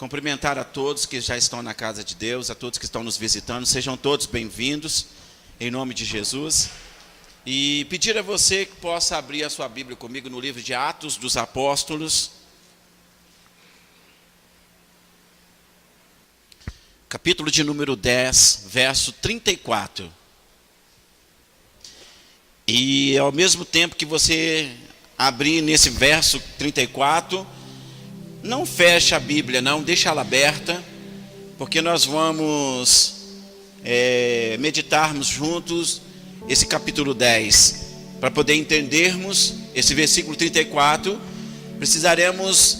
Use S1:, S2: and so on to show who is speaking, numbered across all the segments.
S1: cumprimentar a todos que já estão na casa de Deus, a todos que estão nos visitando, sejam todos bem-vindos, em nome de Jesus. E pedir a você que possa abrir a sua Bíblia comigo no livro de Atos dos Apóstolos, capítulo de número 10, verso 34. E ao mesmo tempo que você abrir nesse verso 34, não feche a Bíblia não, deixa ela aberta, porque nós vamos meditarmos juntos esse capítulo 10. Para poder entendermos esse versículo 34, precisaremos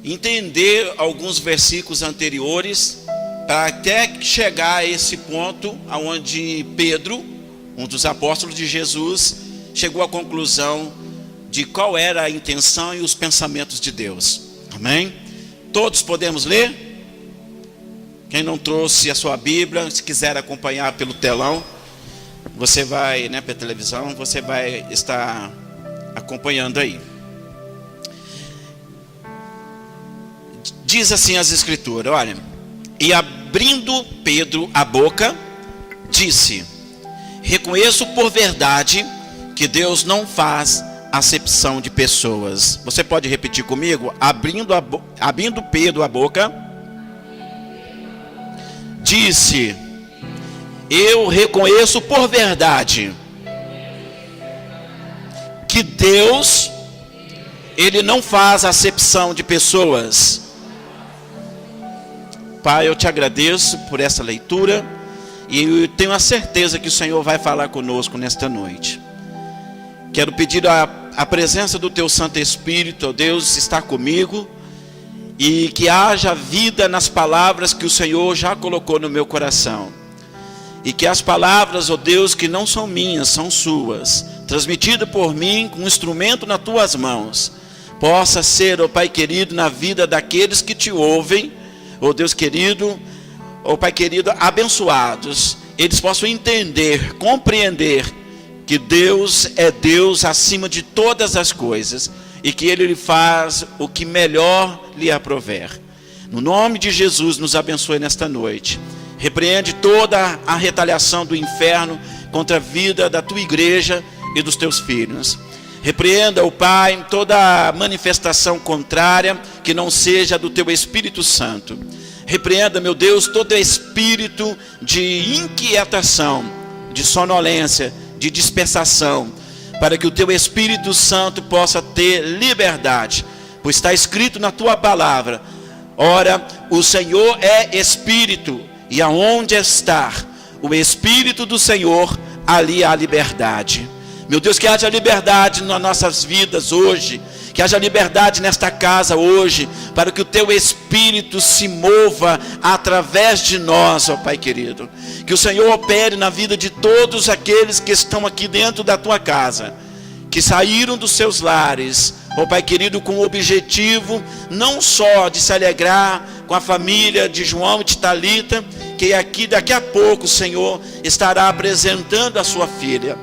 S1: entender alguns versículos anteriores, para até chegar a esse ponto onde Pedro, um dos apóstolos de Jesus, chegou à conclusão de qual era a intenção e os pensamentos de Deus. Amém? Todos podemos ler? Quem não trouxe a sua Bíblia, se quiser acompanhar pelo telão, você vai, pela televisão, você vai estar acompanhando aí. Diz assim as Escrituras, olha: e abrindo Pedro a boca, disse: reconheço por verdade que Deus não faz acepção de pessoas. Você pode repetir comigo? Abrindo Pedro a boca, disse: eu reconheço por verdade que Deus, Ele não faz acepção de pessoas. Pai, eu te agradeço por essa leitura e eu tenho a certeza que o Senhor vai falar conosco nesta noite. Quero pedir a presença do Teu Santo Espírito, ó Deus, está comigo, e que haja vida nas palavras que o Senhor já colocou no meu coração. E que as palavras, ó Deus, que não são minhas, são suas, transmitidas por mim com um instrumento nas Tuas mãos, possa ser, ó Pai querido, na vida daqueles que Te ouvem, ó Deus querido, ó Pai querido, abençoados, eles possam entender, compreender que Deus é Deus acima de todas as coisas e que Ele lhe faz o que melhor lhe aprouver. No nome de Jesus, nos abençoe nesta noite. Repreende toda a retaliação do inferno contra a vida da Tua igreja e dos Teus filhos. Repreenda, ó Pai, toda manifestação contrária que não seja do Teu Espírito Santo. Repreenda, meu Deus, todo espírito de inquietação, de sonolência, de dispersação, para que o Teu Espírito Santo possa ter liberdade, pois está escrito na Tua palavra: ora, o Senhor é Espírito, e aonde está o Espírito do Senhor, ali há liberdade. Meu Deus, que haja liberdade nas nossas vidas hoje, que haja liberdade nesta casa hoje, para que o Teu Espírito se mova através de nós, ó Pai querido. Que o Senhor opere na vida de todos aqueles que estão aqui dentro da Tua casa, que saíram dos seus lares, ó Pai querido, com o objetivo não só de se alegrar com a família de João e de Talita, que aqui daqui a pouco o Senhor estará apresentando a sua filha.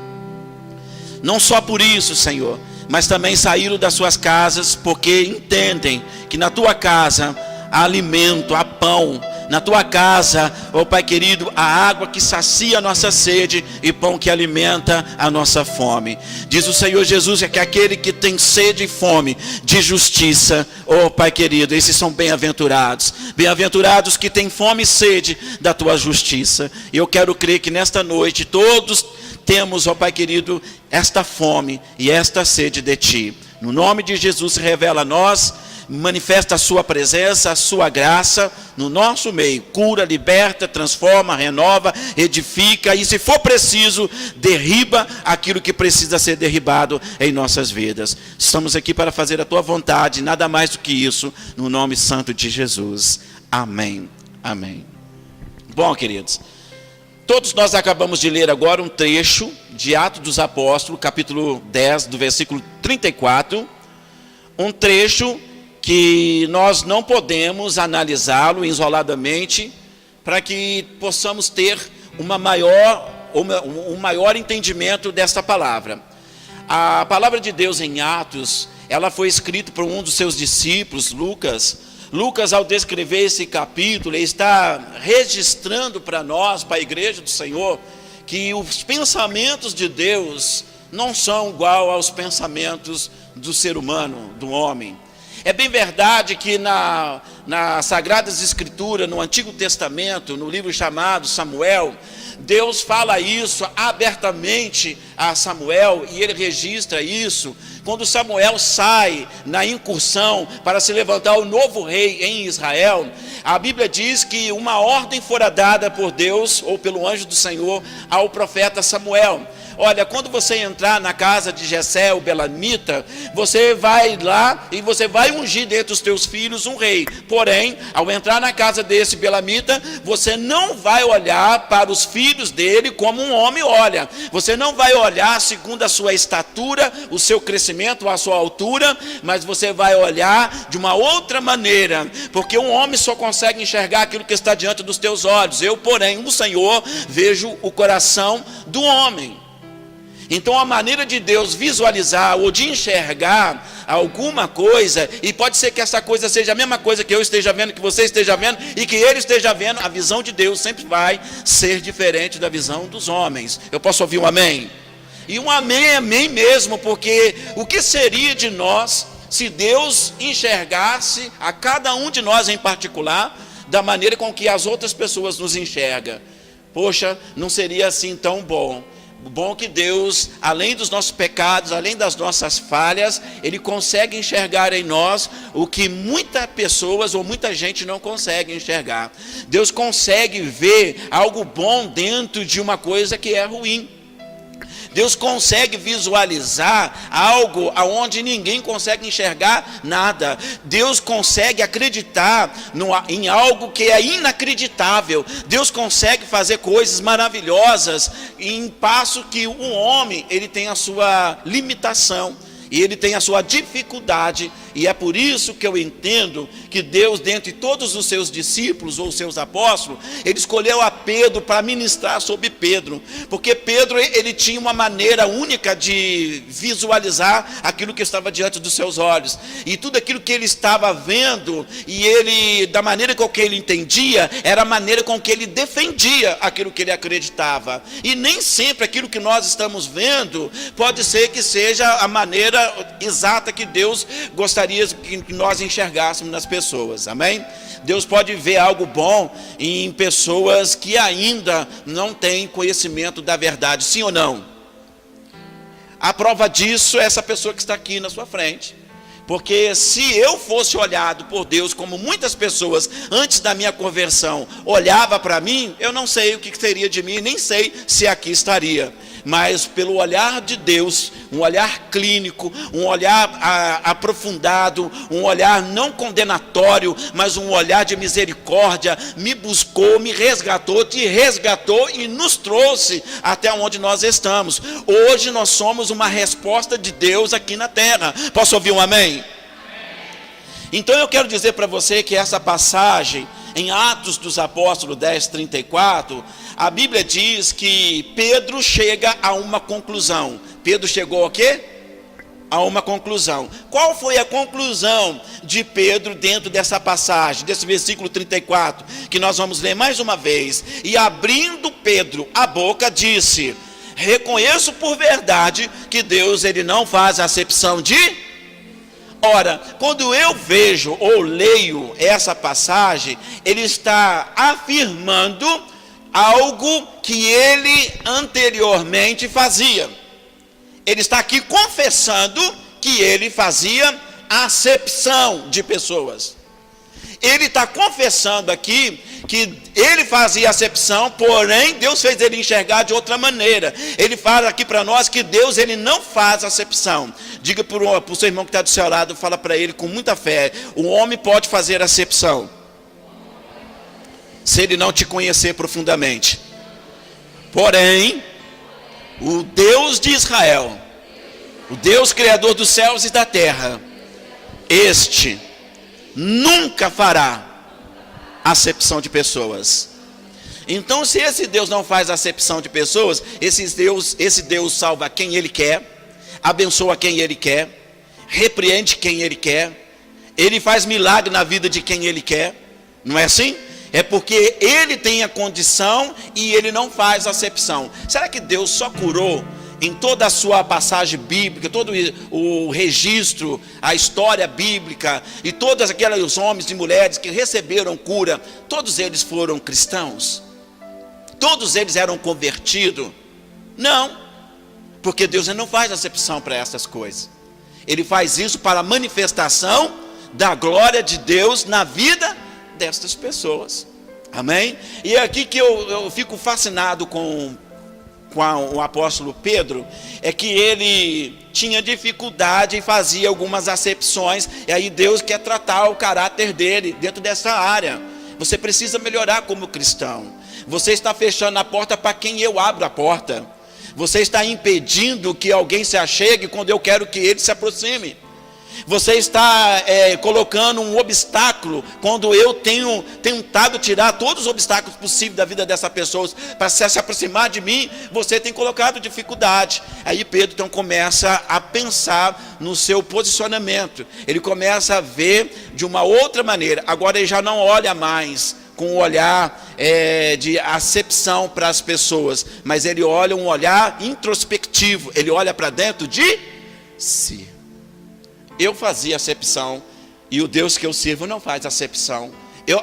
S1: Não só por isso, Senhor, mas também saíram das suas casas porque entendem que na Tua casa há alimento, há pão. Na Tua casa, ó Pai querido, há água que sacia a nossa sede e pão que alimenta a nossa fome. Diz o Senhor Jesus que aquele que tem sede e fome de justiça, ó Pai querido, esses são bem-aventurados. Bem-aventurados que têm fome e sede da Tua justiça. E eu quero crer que nesta noite todos temos, ó Pai querido, esta fome e esta sede de Ti. No nome de Jesus, se revela a nós, manifesta a Sua presença, a Sua graça no nosso meio. Cura, liberta, transforma, renova, edifica e, se for preciso, derriba aquilo que precisa ser derribado em nossas vidas. Estamos aqui para fazer a Tua vontade, nada mais do que isso, no nome santo de Jesus. Amém. Amém. Bom, queridos, todos nós acabamos de ler agora um trecho de Atos dos Apóstolos, capítulo 10, do versículo 34. Um trecho que nós não podemos analisá-lo isoladamente, para que possamos ter um maior entendimento desta palavra. A palavra de Deus em Atos, ela foi escrita por um dos seus discípulos, Lucas, Lucas, ao descrever esse capítulo, está registrando para nós, para a igreja do Senhor, que os pensamentos de Deus não são igual aos pensamentos do ser humano, do homem. É bem verdade que nas Sagradas Escrituras, no Antigo Testamento, no livro chamado Samuel, Deus fala isso abertamente a Samuel, e ele registra isso quando Samuel sai na incursão para se levantar o novo rei em Israel. A Bíblia diz que uma ordem fora dada por Deus, ou pelo anjo do Senhor, ao profeta Samuel. Olha, quando você entrar na casa de Jessé, o belamita, você vai lá e você vai ungir dentre os teus filhos um rei. Porém, ao entrar na casa desse belamita, você não vai olhar para os filhos dele como um homem olha. Você não vai olhar segundo a sua estatura, o seu crescimento, a sua altura, mas você vai olhar de uma outra maneira, porque um homem só consegue enxergar aquilo que está diante dos teus olhos. Eu, porém, o Senhor, vejo o coração do homem. Então a maneira de Deus visualizar ou de enxergar alguma coisa, e pode ser que essa coisa seja a mesma coisa que eu esteja vendo, que você esteja vendo e que ele esteja vendo, a visão de Deus sempre vai ser diferente da visão dos homens. Eu posso ouvir um amém? E um amém é amém mesmo, porque o que seria de nós se Deus enxergasse a cada um de nós em particular da maneira com que as outras pessoas nos enxergam? Poxa, não seria assim tão bom. O bom que Deus, além dos nossos pecados, além das nossas falhas, Ele consegue enxergar em nós o que muitas pessoas ou muita gente não consegue enxergar. Deus consegue ver algo bom dentro de uma coisa que é ruim. Deus consegue visualizar algo aonde ninguém consegue enxergar nada. Deus consegue acreditar em algo que é inacreditável. Deus consegue fazer coisas maravilhosas em passo que um homem, ele tem a sua limitação. E ele tem a sua dificuldade, e é por isso que eu entendo que Deus, dentre todos os seus discípulos ou seus apóstolos, ele escolheu a Pedro para ministrar sobre Pedro, porque Pedro, ele tinha uma maneira única de visualizar aquilo que estava diante dos seus olhos, e tudo aquilo que ele estava vendo, e ele, da maneira com que ele entendia, era a maneira com que ele defendia aquilo que ele acreditava, e nem sempre aquilo que nós estamos vendo, pode ser que seja a maneira exata que Deus gostaria que nós enxergássemos nas pessoas, amém? Deus pode ver algo bom em pessoas que ainda não têm conhecimento da verdade, sim ou não? A prova disso é essa pessoa que está aqui na sua frente. Porque se eu fosse olhado por Deus como muitas pessoas antes da minha conversão olhava para mim, eu não sei o que seria de mim, nem sei se aqui estaria. Mas pelo olhar de Deus, um olhar clínico, um olhar aprofundado, um olhar não condenatório, mas um olhar de misericórdia, me buscou, me resgatou, te resgatou e nos trouxe até onde nós estamos. Hoje nós somos uma resposta de Deus aqui na terra. Posso ouvir um amém? Então eu quero dizer para você que essa passagem em Atos dos Apóstolos 10:34, a Bíblia diz que Pedro chega a uma conclusão. Pedro chegou a quê? A uma conclusão. Qual foi a conclusão de Pedro dentro dessa passagem, desse versículo 34, que nós vamos ler mais uma vez? E abrindo Pedro a boca, disse: reconheço por verdade que Deus, ele não faz acepção de... Ora, quando eu vejo ou leio essa passagem, ele está afirmando algo que ele anteriormente fazia. Ele está aqui confessando que ele fazia acepção de pessoas. Ele está confessando aqui que ele fazia acepção, porém Deus fez ele enxergar de outra maneira. Ele fala aqui para nós que Deus, ele não faz acepção. Diga para o seu irmão que está do seu lado, fala para ele com muita fé: o homem pode fazer acepção se ele não te conhecer profundamente. Porém, o Deus de Israel, o Deus criador dos céus e da terra, este nunca fará acepção de pessoas. Então, se esse Deus não faz acepção de pessoas, esse Deus salva quem ele quer, abençoa quem ele quer, repreende quem ele quer, Ele faz milagre na vida de quem Ele quer, não é assim? É porque Ele tem a condição e Ele não faz acepção. Será que Deus só curou em toda a sua passagem bíblica, todo o registro, a história bíblica, e todos aqueles homens e mulheres que receberam cura, todos eles foram cristãos? Todos eles eram convertidos? Não, porque Deus não faz acepção para essas coisas. Ele faz isso para a manifestação da glória de Deus na vida destas pessoas. Amém? E é aqui que eu fico fascinado com o apóstolo Pedro, é que ele tinha dificuldade e fazia algumas acepções, e aí Deus quer tratar o caráter dele dentro dessa área. Você precisa melhorar como cristão. Você está fechando a porta para quem eu abro a porta. Você está impedindo que alguém se achegue quando eu quero que ele se aproxime. Você está colocando um obstáculo quando eu tenho tentado tirar todos os obstáculos possíveis da vida dessa pessoa para se aproximar de mim. Você tem colocado dificuldade. Aí Pedro então começa a pensar no seu posicionamento. Ele começa a ver de uma outra maneira. Agora ele já não olha mais com um olhar de acepção para as pessoas, mas ele olha um olhar introspectivo. Ele olha para dentro de si. Eu fazia acepção, e o Deus que eu sirvo não faz acepção.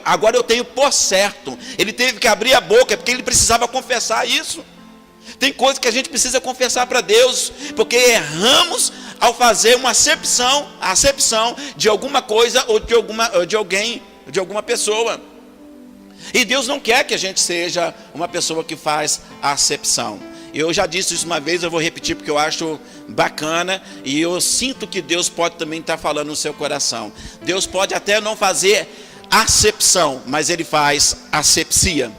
S1: Agora eu tenho por certo. Ele teve que abrir a boca, porque ele precisava confessar isso. Tem coisas que a gente precisa confessar para Deus, porque erramos ao fazer uma acepção, a acepção de alguma coisa ou de alguém, de alguma pessoa. E Deus não quer que a gente seja uma pessoa que faz a acepção. Eu já disse isso uma vez, eu vou repetir porque eu acho bacana, e eu sinto que Deus pode também estar falando no seu coração. Deus pode até não fazer acepção, mas Ele faz asepsia.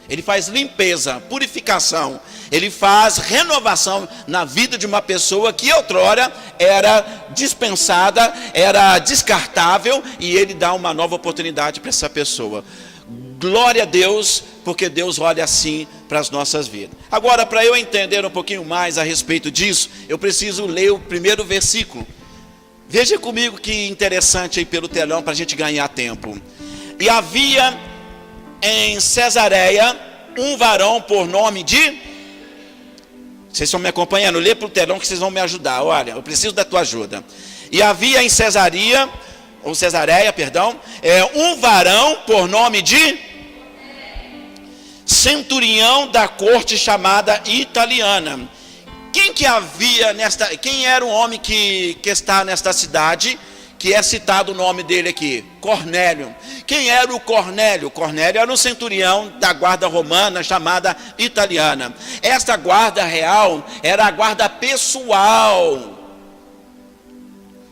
S1: Ele faz limpeza, purificação. Ele faz renovação na vida de uma pessoa que outrora era dispensada, era descartável, e Ele dá uma nova oportunidade para essa pessoa. Glória a Deus, porque Deus olha assim para as nossas vidas. Agora, para eu entender um pouquinho mais a respeito disso, eu preciso ler o primeiro versículo. Veja comigo que interessante aí pelo telão, para a gente ganhar tempo. E havia em Cesareia um varão por nome de... Vocês estão me acompanhando? Lê para o telão que vocês vão me ajudar. Olha, eu preciso da tua ajuda. E havia em Cesareia, um varão por nome de centurião da corte chamada italiana. Quem era o homem que está nesta cidade, que é citado o nome dele aqui? Cornélio. Quem era o Cornélio? Cornélio era um centurião da guarda romana chamada italiana. Esta guarda real era a guarda pessoal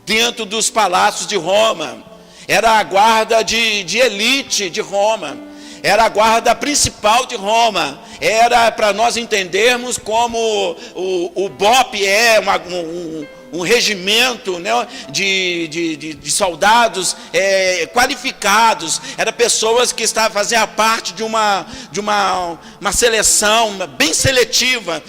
S1: dentro dos palácios de Roma. Era a guarda de elite de Roma. Era a guarda principal de Roma. Era para nós entendermos como o BOP é um regimento, né, de soldados qualificados. Eram pessoas que faziam parte de uma seleção bem seletiva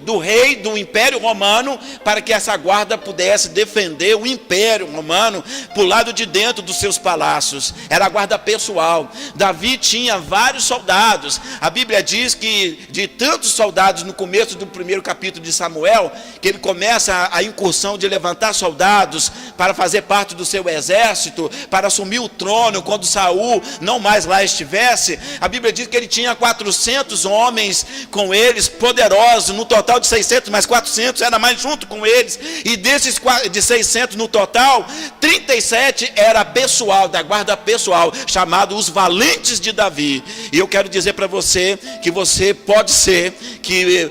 S1: do rei do Império Romano, para que essa guarda pudesse defender o Império Romano por lado de dentro dos seus palácios. Era a guarda pessoal. Davi tinha vários soldados. A Bíblia diz que de tantos soldados no começo do primeiro capítulo de Samuel, que ele começa a incursão de levantar soldados para fazer parte do seu exército, para assumir o trono quando Saul não mais lá estivesse. A Bíblia diz que ele tinha 400 homens com eles, poderosos, no total de 600, mas 400 era mais junto com eles, e desses de 600 no total, 37 era pessoal, da guarda pessoal, chamado os valentes de Davi. E eu quero dizer para você que você pode ser, que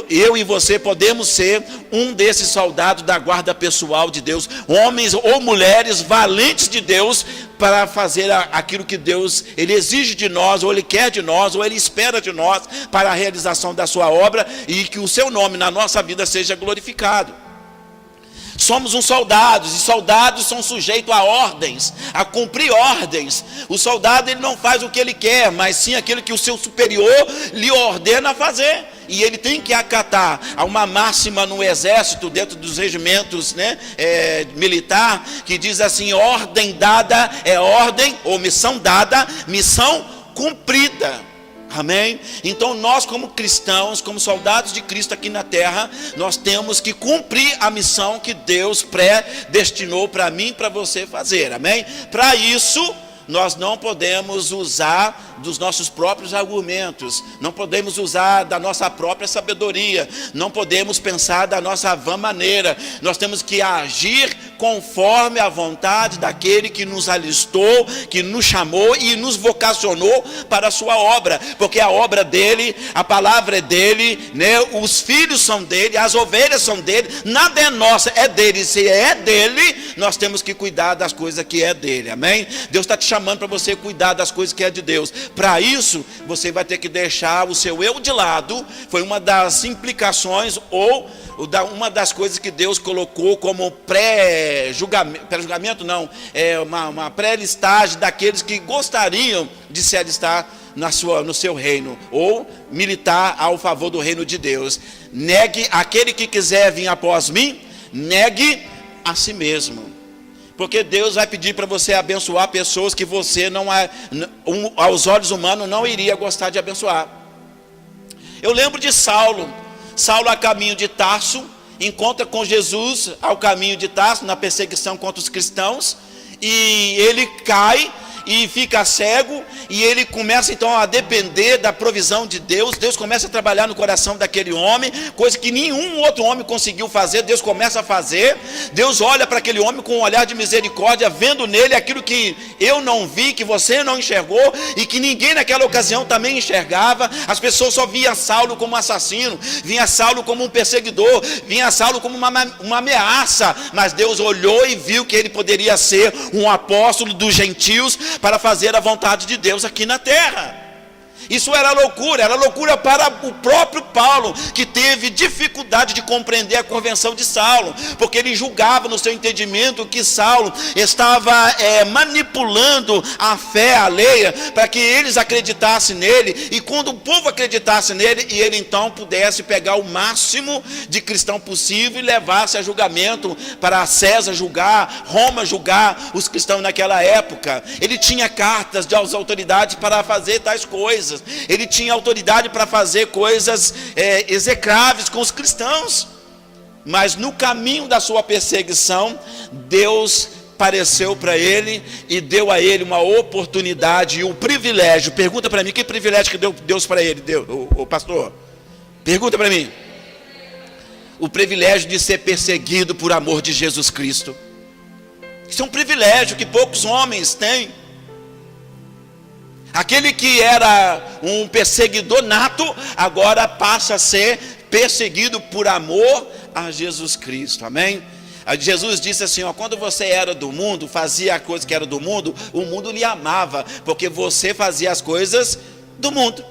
S1: eu e você podemos ser um desses soldados da guarda pessoal de Deus, homens ou mulheres valentes de Deus, para fazer aquilo que Deus Ele exige de nós, ou Ele quer de nós, ou Ele espera de nós, para a realização da sua obra, e que o seu nome na nossa vida seja glorificado. Somos uns soldados, e soldados são sujeitos a ordens, a cumprir ordens. O soldado, ele não faz o que ele quer, mas sim aquilo que o seu superior lhe ordena a fazer. E ele tem que acatar a uma máxima no exército, dentro dos regimentos, né, militar, que diz assim: ordem dada é ordem, ou missão dada, missão cumprida. Amém? Então nós, como cristãos, como soldados de Cristo aqui na terra, nós temos que cumprir a missão que Deus predestinou para mim e para você fazer. Amém? Para isso, nós não podemos usar dos nossos próprios argumentos, não podemos usar da nossa própria sabedoria, não podemos pensar da nossa vã maneira. Nós temos que agir conforme a vontade daquele que nos alistou, que nos chamou e nos vocacionou para a sua obra, porque a obra dele, a palavra é dele, né? Os filhos são dele, as ovelhas são dele, nada é nossa, é dele. Se é dele, nós temos que cuidar das coisas que é dele. Amém? Deus está te chamando para você cuidar das coisas que é de Deus. Para isso, você vai ter que deixar o seu eu de lado. Foi uma das implicações, ou uma das coisas que Deus colocou como pré-julgamento, não, uma pré-listagem daqueles que gostariam de se alistar no seu reino, ou militar ao favor do reino de Deus. Negue aquele que quiser vir após mim, negue a si mesmo. Porque Deus vai pedir para você abençoar pessoas que você aos olhos humanos não iria gostar de abençoar. Eu lembro de Saulo a caminho de Tarso, encontra com Jesus ao caminho de Tarso, na perseguição contra os cristãos, e ele cai e fica cego, e ele começa então a depender da provisão de Deus. Deus começa a trabalhar no coração daquele homem, coisa que nenhum outro homem conseguiu fazer. Deus começa a fazer. Deus olha para aquele homem com um olhar de misericórdia, vendo nele aquilo que eu não vi, que você não enxergou, e que ninguém naquela ocasião também enxergava. As pessoas só viam Saulo como um assassino, via Saulo como um perseguidor, via Saulo como uma ameaça, mas Deus olhou e viu que ele poderia ser um apóstolo dos gentios, para fazer a vontade de Deus aqui na terra. Isso era loucura para o próprio Paulo, que teve dificuldade de compreender a convenção de Saulo, porque ele julgava no seu entendimento que Saulo estava manipulando a fé alheia, para que eles acreditassem nele, e quando o povo acreditasse nele, e ele então pudesse pegar o máximo de cristão possível e levasse a julgamento para César julgar, Roma julgar os cristãos naquela época. Ele tinha cartas das autoridades para fazer tais coisas. Ele tinha autoridade para fazer coisas execráveis com os cristãos. Mas no caminho da sua perseguição, Deus apareceu para ele e deu a ele uma oportunidade e um privilégio. Pergunta para mim, que privilégio que deu Deus para ele, o pastor? Pergunta para mim. O privilégio de ser perseguido por amor de Jesus Cristo. Isso é um privilégio que poucos homens têm. Aquele que era um perseguidor nato, agora passa a ser perseguido por amor a Jesus Cristo. Amém? Jesus disse assim, quando você era do mundo, fazia a coisa que era do mundo, o mundo lhe amava, porque você fazia as coisas do mundo.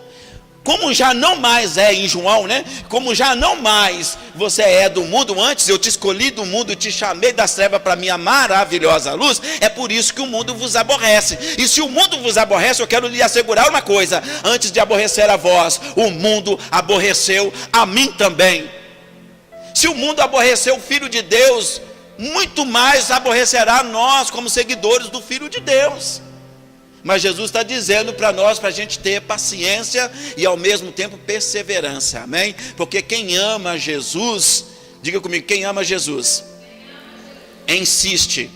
S1: Como já não mais em João, né? Como já não mais você é do mundo, antes eu te escolhi do mundo, te chamei das trevas para minha maravilhosa luz, é por isso que o mundo vos aborrece. E se o mundo vos aborrece, eu quero lhe assegurar uma coisa: antes de aborrecer a vós, o mundo aborreceu a mim também. Se o mundo aborreceu o Filho de Deus, muito mais aborrecerá nós como seguidores do Filho de Deus. Mas Jesus está dizendo para nós, para a gente ter paciência e ao mesmo tempo perseverança, amém? Porque quem ama Jesus, diga comigo, quem ama Jesus, insiste,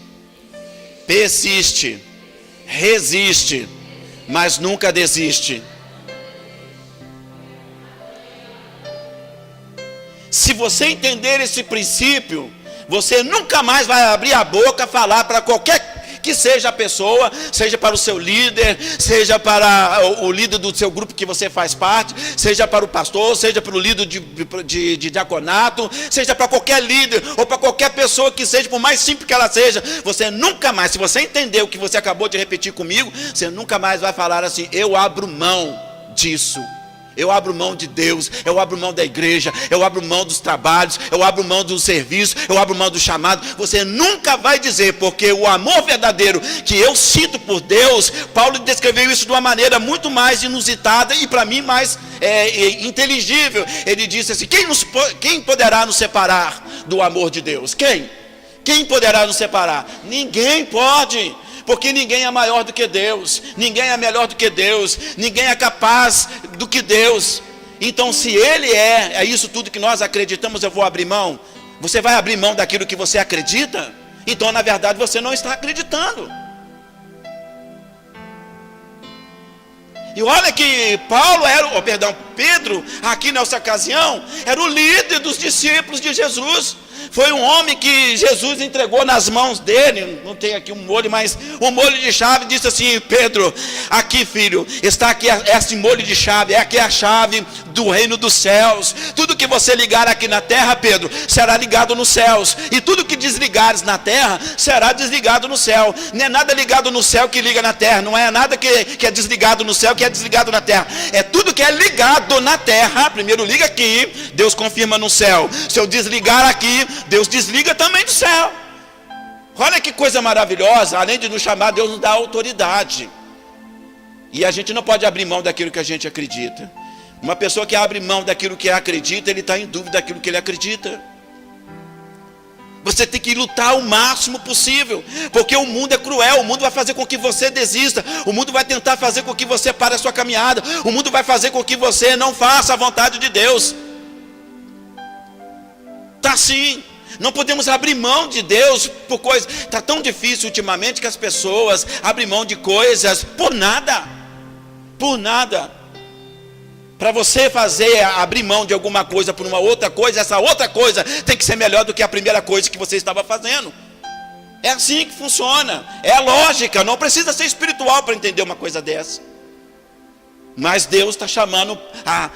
S1: persiste, resiste, mas nunca desiste. Se você entender esse princípio, você nunca mais vai abrir a boca, falar para qualquer que seja a pessoa, seja para o seu líder, seja para o líder do seu grupo que você faz parte, seja para o pastor, seja para o líder de diaconato, seja para qualquer líder, ou para qualquer pessoa que seja, por mais simples que ela seja, você nunca mais, se você entender o que você acabou de repetir comigo, você nunca mais vai falar assim, eu abro mão disso. Eu abro mão de Deus, eu abro mão da igreja, eu abro mão dos trabalhos, eu abro mão do serviço, eu abro mão do chamado. Você nunca vai dizer, porque o amor verdadeiro que eu sinto por Deus, Paulo descreveu isso de uma maneira muito mais inusitada e para mim mais inteligível. Ele disse assim: quem poderá nos separar do amor de Deus? Quem poderá nos separar? Ninguém pode. Porque ninguém é maior do que Deus, ninguém é melhor do que Deus, ninguém é capaz do que Deus. Então se Ele é isso tudo que nós acreditamos, eu vou abrir mão. Você vai abrir mão daquilo que você acredita? Então na verdade você não está acreditando. E olha que Pedro, aqui nessa ocasião, era o líder dos discípulos de Jesus. Foi um homem que Jesus entregou nas mãos dele. Não tem aqui um molho, mas um molho de chave. Disse assim: Pedro, aqui filho, está aqui esse molho de chave. É aqui a chave do reino dos céus. Tudo que você ligar aqui na terra, Pedro, será ligado nos céus. E tudo que desligares na terra, será desligado no céu. Não é nada ligado no céu que liga na terra. Não é nada que é desligado no céu que é desligado na terra. É tudo que é ligado na terra. Primeiro liga aqui, Deus confirma no céu. Se eu desligar aqui, Deus desliga também do céu. Olha que coisa maravilhosa. Além de nos chamar, Deus nos dá autoridade. E a gente não pode abrir mão daquilo que a gente acredita. Uma pessoa que abre mão daquilo que acredita, ele está em dúvida daquilo que ele acredita. Você tem que lutar o máximo possível, porque o mundo é cruel. O mundo vai fazer com que você desista. O mundo vai tentar fazer com que você pare a sua caminhada. O mundo vai fazer com que você não faça a vontade de Deus. Está assim. Não podemos abrir mão de Deus por coisas. Está tão difícil ultimamente que as pessoas abrem mão de coisas por nada. Por nada. Para você abrir mão de alguma coisa por uma outra coisa, essa outra coisa tem que ser melhor do que a primeira coisa que você estava fazendo. É assim que funciona. É a lógica. Não precisa ser espiritual para entender uma coisa dessa. Mas Deus está chamando a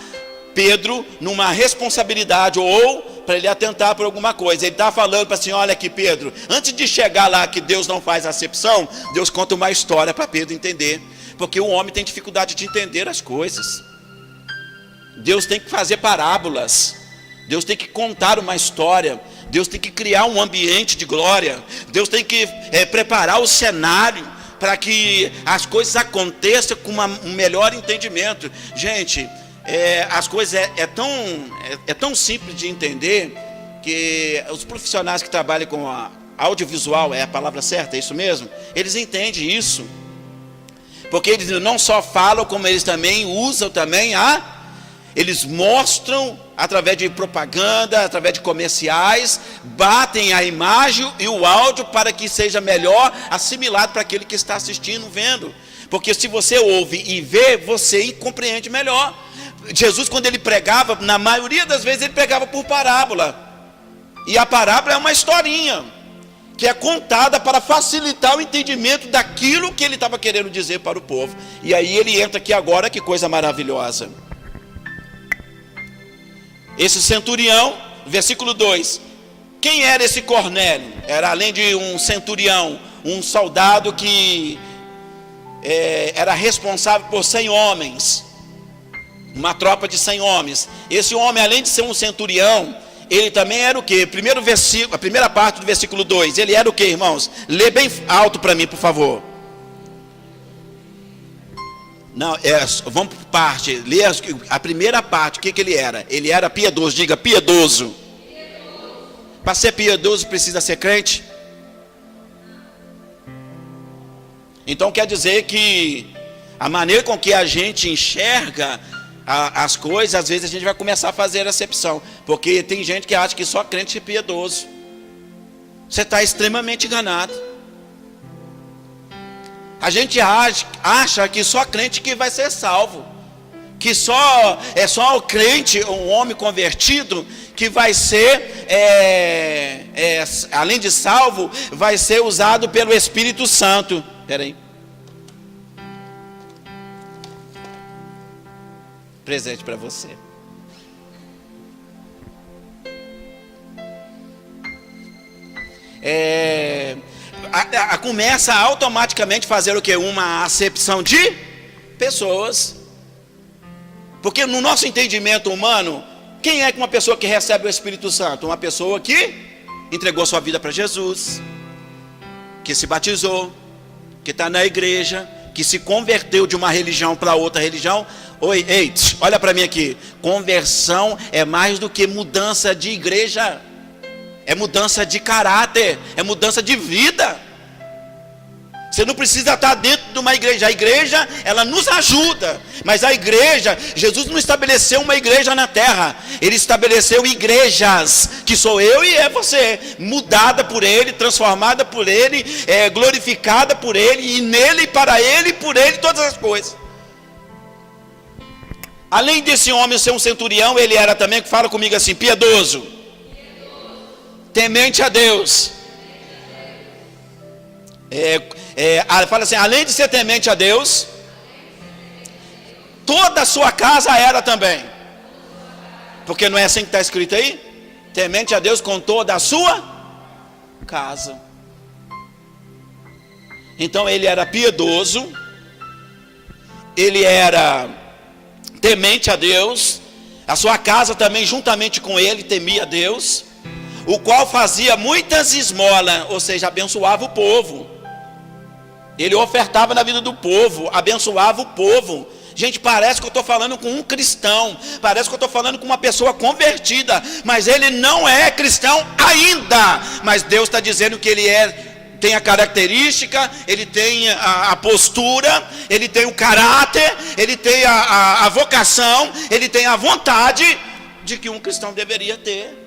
S1: Pedro numa responsabilidade, ou para ele atentar por alguma coisa. Ele está falando para assim: olha aqui, Pedro, antes de chegar lá que Deus não faz acepção, Deus conta uma história para Pedro entender. Porque o homem tem dificuldade de entender as coisas. Deus tem que fazer parábolas. Deus tem que contar uma história. Deus tem que criar um ambiente de glória. Deus tem que preparar o cenário para que as coisas aconteçam com um melhor entendimento. Gente, as coisas é tão simples de entender, que os profissionais que trabalham com audiovisual, é a palavra certa, é isso mesmo? Eles entendem isso. Porque eles não só falam, como eles também usam também eles mostram através de propaganda, através de comerciais, batem a imagem e o áudio para que seja melhor assimilado para aquele que está assistindo, vendo. Porque se você ouve e vê, você compreende melhor. Jesus, quando ele pregava, na maioria das vezes ele pregava por parábola. E a parábola é uma historinha que é contada para facilitar o entendimento daquilo que ele estava querendo dizer para o povo. E aí ele entra aqui agora, que coisa maravilhosa. Esse centurião, versículo 2. Quem era esse Cornélio? Era, além de um centurião, um soldado que era responsável por 100 homens. Uma tropa de 100 homens. Esse homem, além de ser um centurião, ele também era o quê? Primeiro versículo, a primeira parte do versículo 2. Ele era o quê, irmãos? Lê bem alto para mim, por favor. Não, vamos por parte. Lê a primeira parte. O que ele era? Ele era piedoso. Diga, piedoso. Para ser piedoso precisa ser crente? Então quer dizer que a maneira com que a gente enxerga as coisas, às vezes a gente vai começar a fazer acepção. Porque tem gente que acha que só crente é piedoso. Você está extremamente enganado. A gente acha que só crente que vai ser salvo. Que só o crente, um homem convertido, que vai ser, além de salvo, vai ser usado pelo Espírito Santo. Espera aí. Presente para você. Começa a automaticamente fazer o que? Uma acepção de pessoas. Porque no nosso entendimento humano, quem é uma pessoa que recebe o Espírito Santo? Uma pessoa que entregou sua vida para Jesus, que se batizou, que está na igreja, que se converteu de uma religião para outra religião. Ei, olha para mim aqui. Conversão é mais do que mudança de igreja. É mudança de caráter, é mudança de vida. Você não precisa estar dentro de uma igreja. A igreja, ela nos ajuda. Mas a igreja, Jesus não estabeleceu uma igreja na terra. Ele estabeleceu igrejas, que sou eu e é você. Mudada por Ele, transformada por Ele, glorificada por Ele, e nele, para Ele, por Ele, todas as coisas. Além desse homem ser um centurião, ele era também, que fala comigo assim, piedoso. Temente a Deus. Fala assim, além de ser temente a Deus, toda a sua casa era também. Porque não é assim que está escrito aí? Temente a Deus com toda a sua casa. Então ele era piedoso, ele era temente a Deus, a sua casa também juntamente com ele temia a Deus, o qual fazia muitas esmolas, ou seja, abençoava o povo. Ele ofertava na vida do povo, abençoava o povo. Gente, parece que eu estou falando com um cristão, parece que eu estou falando com uma pessoa convertida, mas ele não é cristão ainda. Mas Deus está dizendo que ele tem a característica, ele tem a postura, ele tem o caráter, ele tem a vocação, ele tem a vontade de que um cristão deveria ter.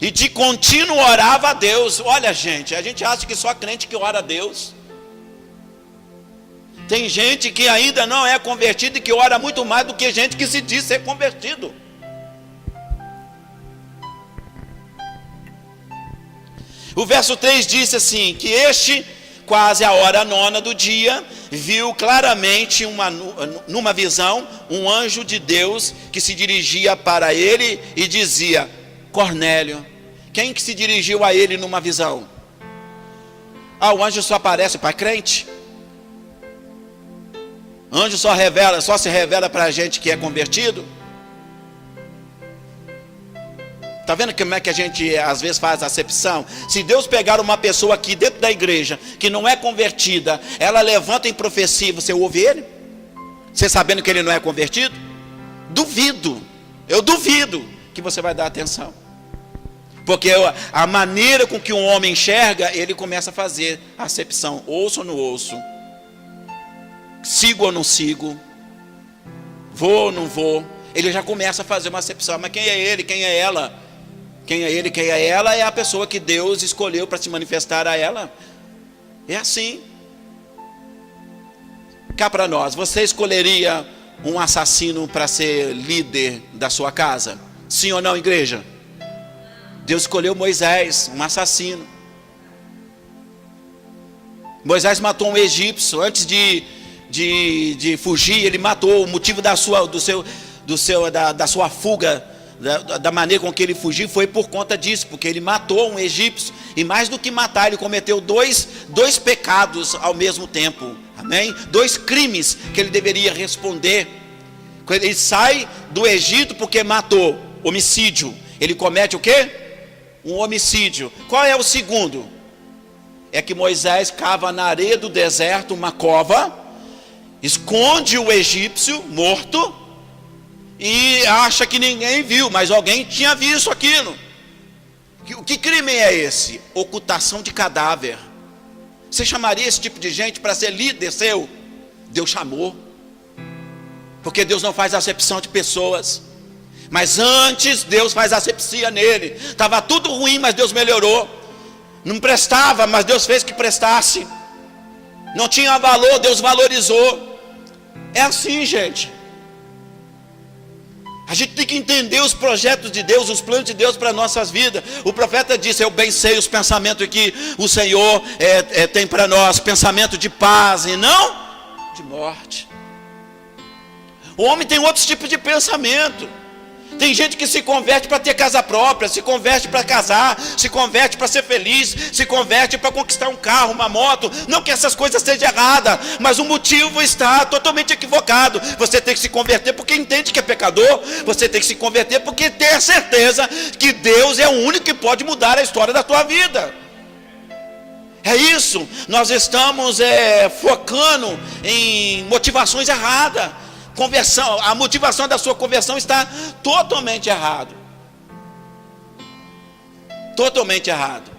S1: E de contínuo orava a Deus. Olha, gente, a gente acha que só crente que ora a Deus. Tem gente que ainda não é convertido e que ora muito mais do que gente que se diz ser convertido. O verso 3 disse assim, que este, quase a hora 9 do dia, viu claramente numa visão, um anjo de Deus que se dirigia para ele e dizia, Cornélio. Quem que se dirigiu a ele numa visão? O anjo só aparece para crente. Anjo só se revela para a gente que é convertido. Está vendo como é que a gente às vezes faz acepção? Se Deus pegar uma pessoa aqui dentro da igreja que não é convertida, ela levanta em profecia, você ouve ele? Você sabendo que ele não é convertido? Eu duvido que você vai dar atenção. Porque a maneira com que um homem enxerga, ele começa a fazer acepção. Ouço ou não ouço? Sigo ou não sigo? Vou ou não vou? Ele já começa a fazer uma acepção. Mas quem é ele? Quem é ela? Quem é ele? Quem é ela? É a pessoa que Deus escolheu para se manifestar a ela. É assim. Cá para nós, você escolheria um assassino para ser líder da sua casa? Sim ou não, igreja? Deus escolheu Moisés, um assassino. Moisés matou um egípcio. Antes de fugir, ele matou. O motivo da sua fuga, da maneira com que ele fugiu, foi por conta disso, porque ele matou um egípcio. E mais do que matar, ele cometeu dois pecados ao mesmo tempo. Amém? 2 crimes que ele deveria responder. Ele sai do Egito porque matou, homicídio. Ele comete o quê? Um homicídio. Qual é o segundo? É que Moisés cava na areia do deserto uma cova, esconde o egípcio morto e acha que ninguém viu, mas alguém tinha visto aquilo. Que crime é esse? Ocultação de cadáver. Você chamaria esse tipo de gente para ser líder seu? Deus chamou. Porque Deus não faz acepção de pessoas. Mas antes Deus faz asepsia nele. Estava tudo ruim, mas Deus melhorou. Não prestava, mas Deus fez que prestasse. Não tinha valor, Deus valorizou. É assim, gente. A gente tem que entender os projetos de Deus, os planos de Deus para nossas vidas. O profeta disse, eu bem sei os pensamentos que o Senhor tem para nós. Pensamento de paz e não de morte. O homem tem outros tipos de pensamento. Tem gente que se converte para ter casa própria, se converte para casar, se converte para ser feliz, se converte para conquistar um carro, uma moto. Não que essas coisas sejam erradas, mas o motivo está totalmente equivocado. Você tem que se converter porque entende que é pecador. Você tem que se converter porque tem a certeza que Deus é o único que pode mudar a história da tua vida. É isso, nós estamos focando em motivações erradas. Conversão, a motivação da sua conversão está totalmente errado. Totalmente errado.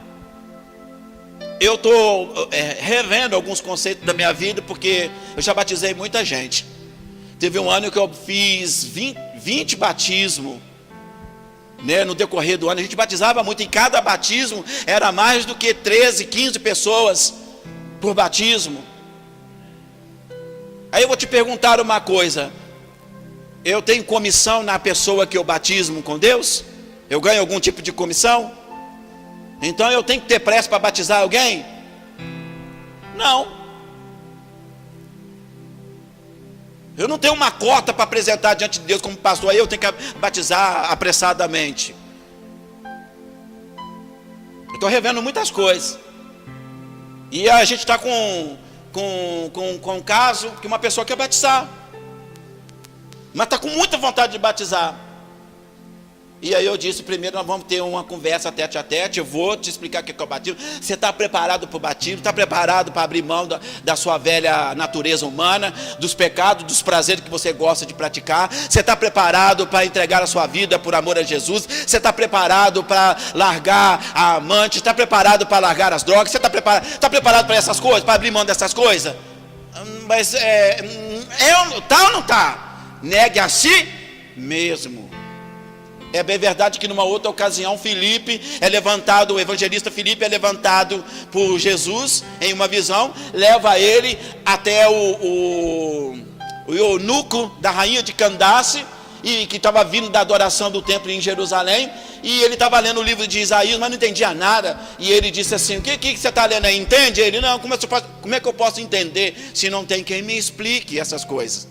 S1: Eu estou revendo alguns conceitos da minha vida, porque eu já batizei muita gente. Teve um ano que eu fiz 20 batismos, né, no decorrer do ano. A gente batizava muito, em cada batismo era mais do que 13, 15 pessoas por batismo. Aí eu vou te perguntar uma coisa: eu tenho comissão na pessoa que eu batismo com Deus? Eu ganho algum tipo de comissão? Então eu tenho que ter pressa para batizar alguém? Não. Eu não tenho uma cota para apresentar diante de Deus como pastor, aí eu tenho que batizar apressadamente. Eu estou revendo muitas coisas. E a gente está com um caso que uma pessoa quer batizar, mas está com muita vontade de batizar. E aí eu disse: primeiro nós vamos ter uma conversa tete a tete. Eu vou te explicar o que é o batismo. Você está preparado para o batismo? Está preparado para abrir mão da sua velha natureza humana, dos pecados, dos prazeres que você gosta de praticar? Você está preparado para entregar a sua vida por amor a Jesus? Você está preparado para largar a amante? Está preparado para largar as drogas? Você está preparado para essas coisas, para abrir mão dessas coisas? Mas tá ou não está? Negue a si mesmo. É bem verdade que numa outra ocasião Filipe é levantado, o evangelista Filipe é levantado por Jesus em uma visão, leva ele até o eunuco da rainha de Candace, e que estava vindo da adoração do templo em Jerusalém, e ele estava lendo o livro de Isaías, mas não entendia nada, e ele disse assim: o que você está lendo aí? Entende? Ele: não, como é que eu posso entender se não tem quem me explique essas coisas?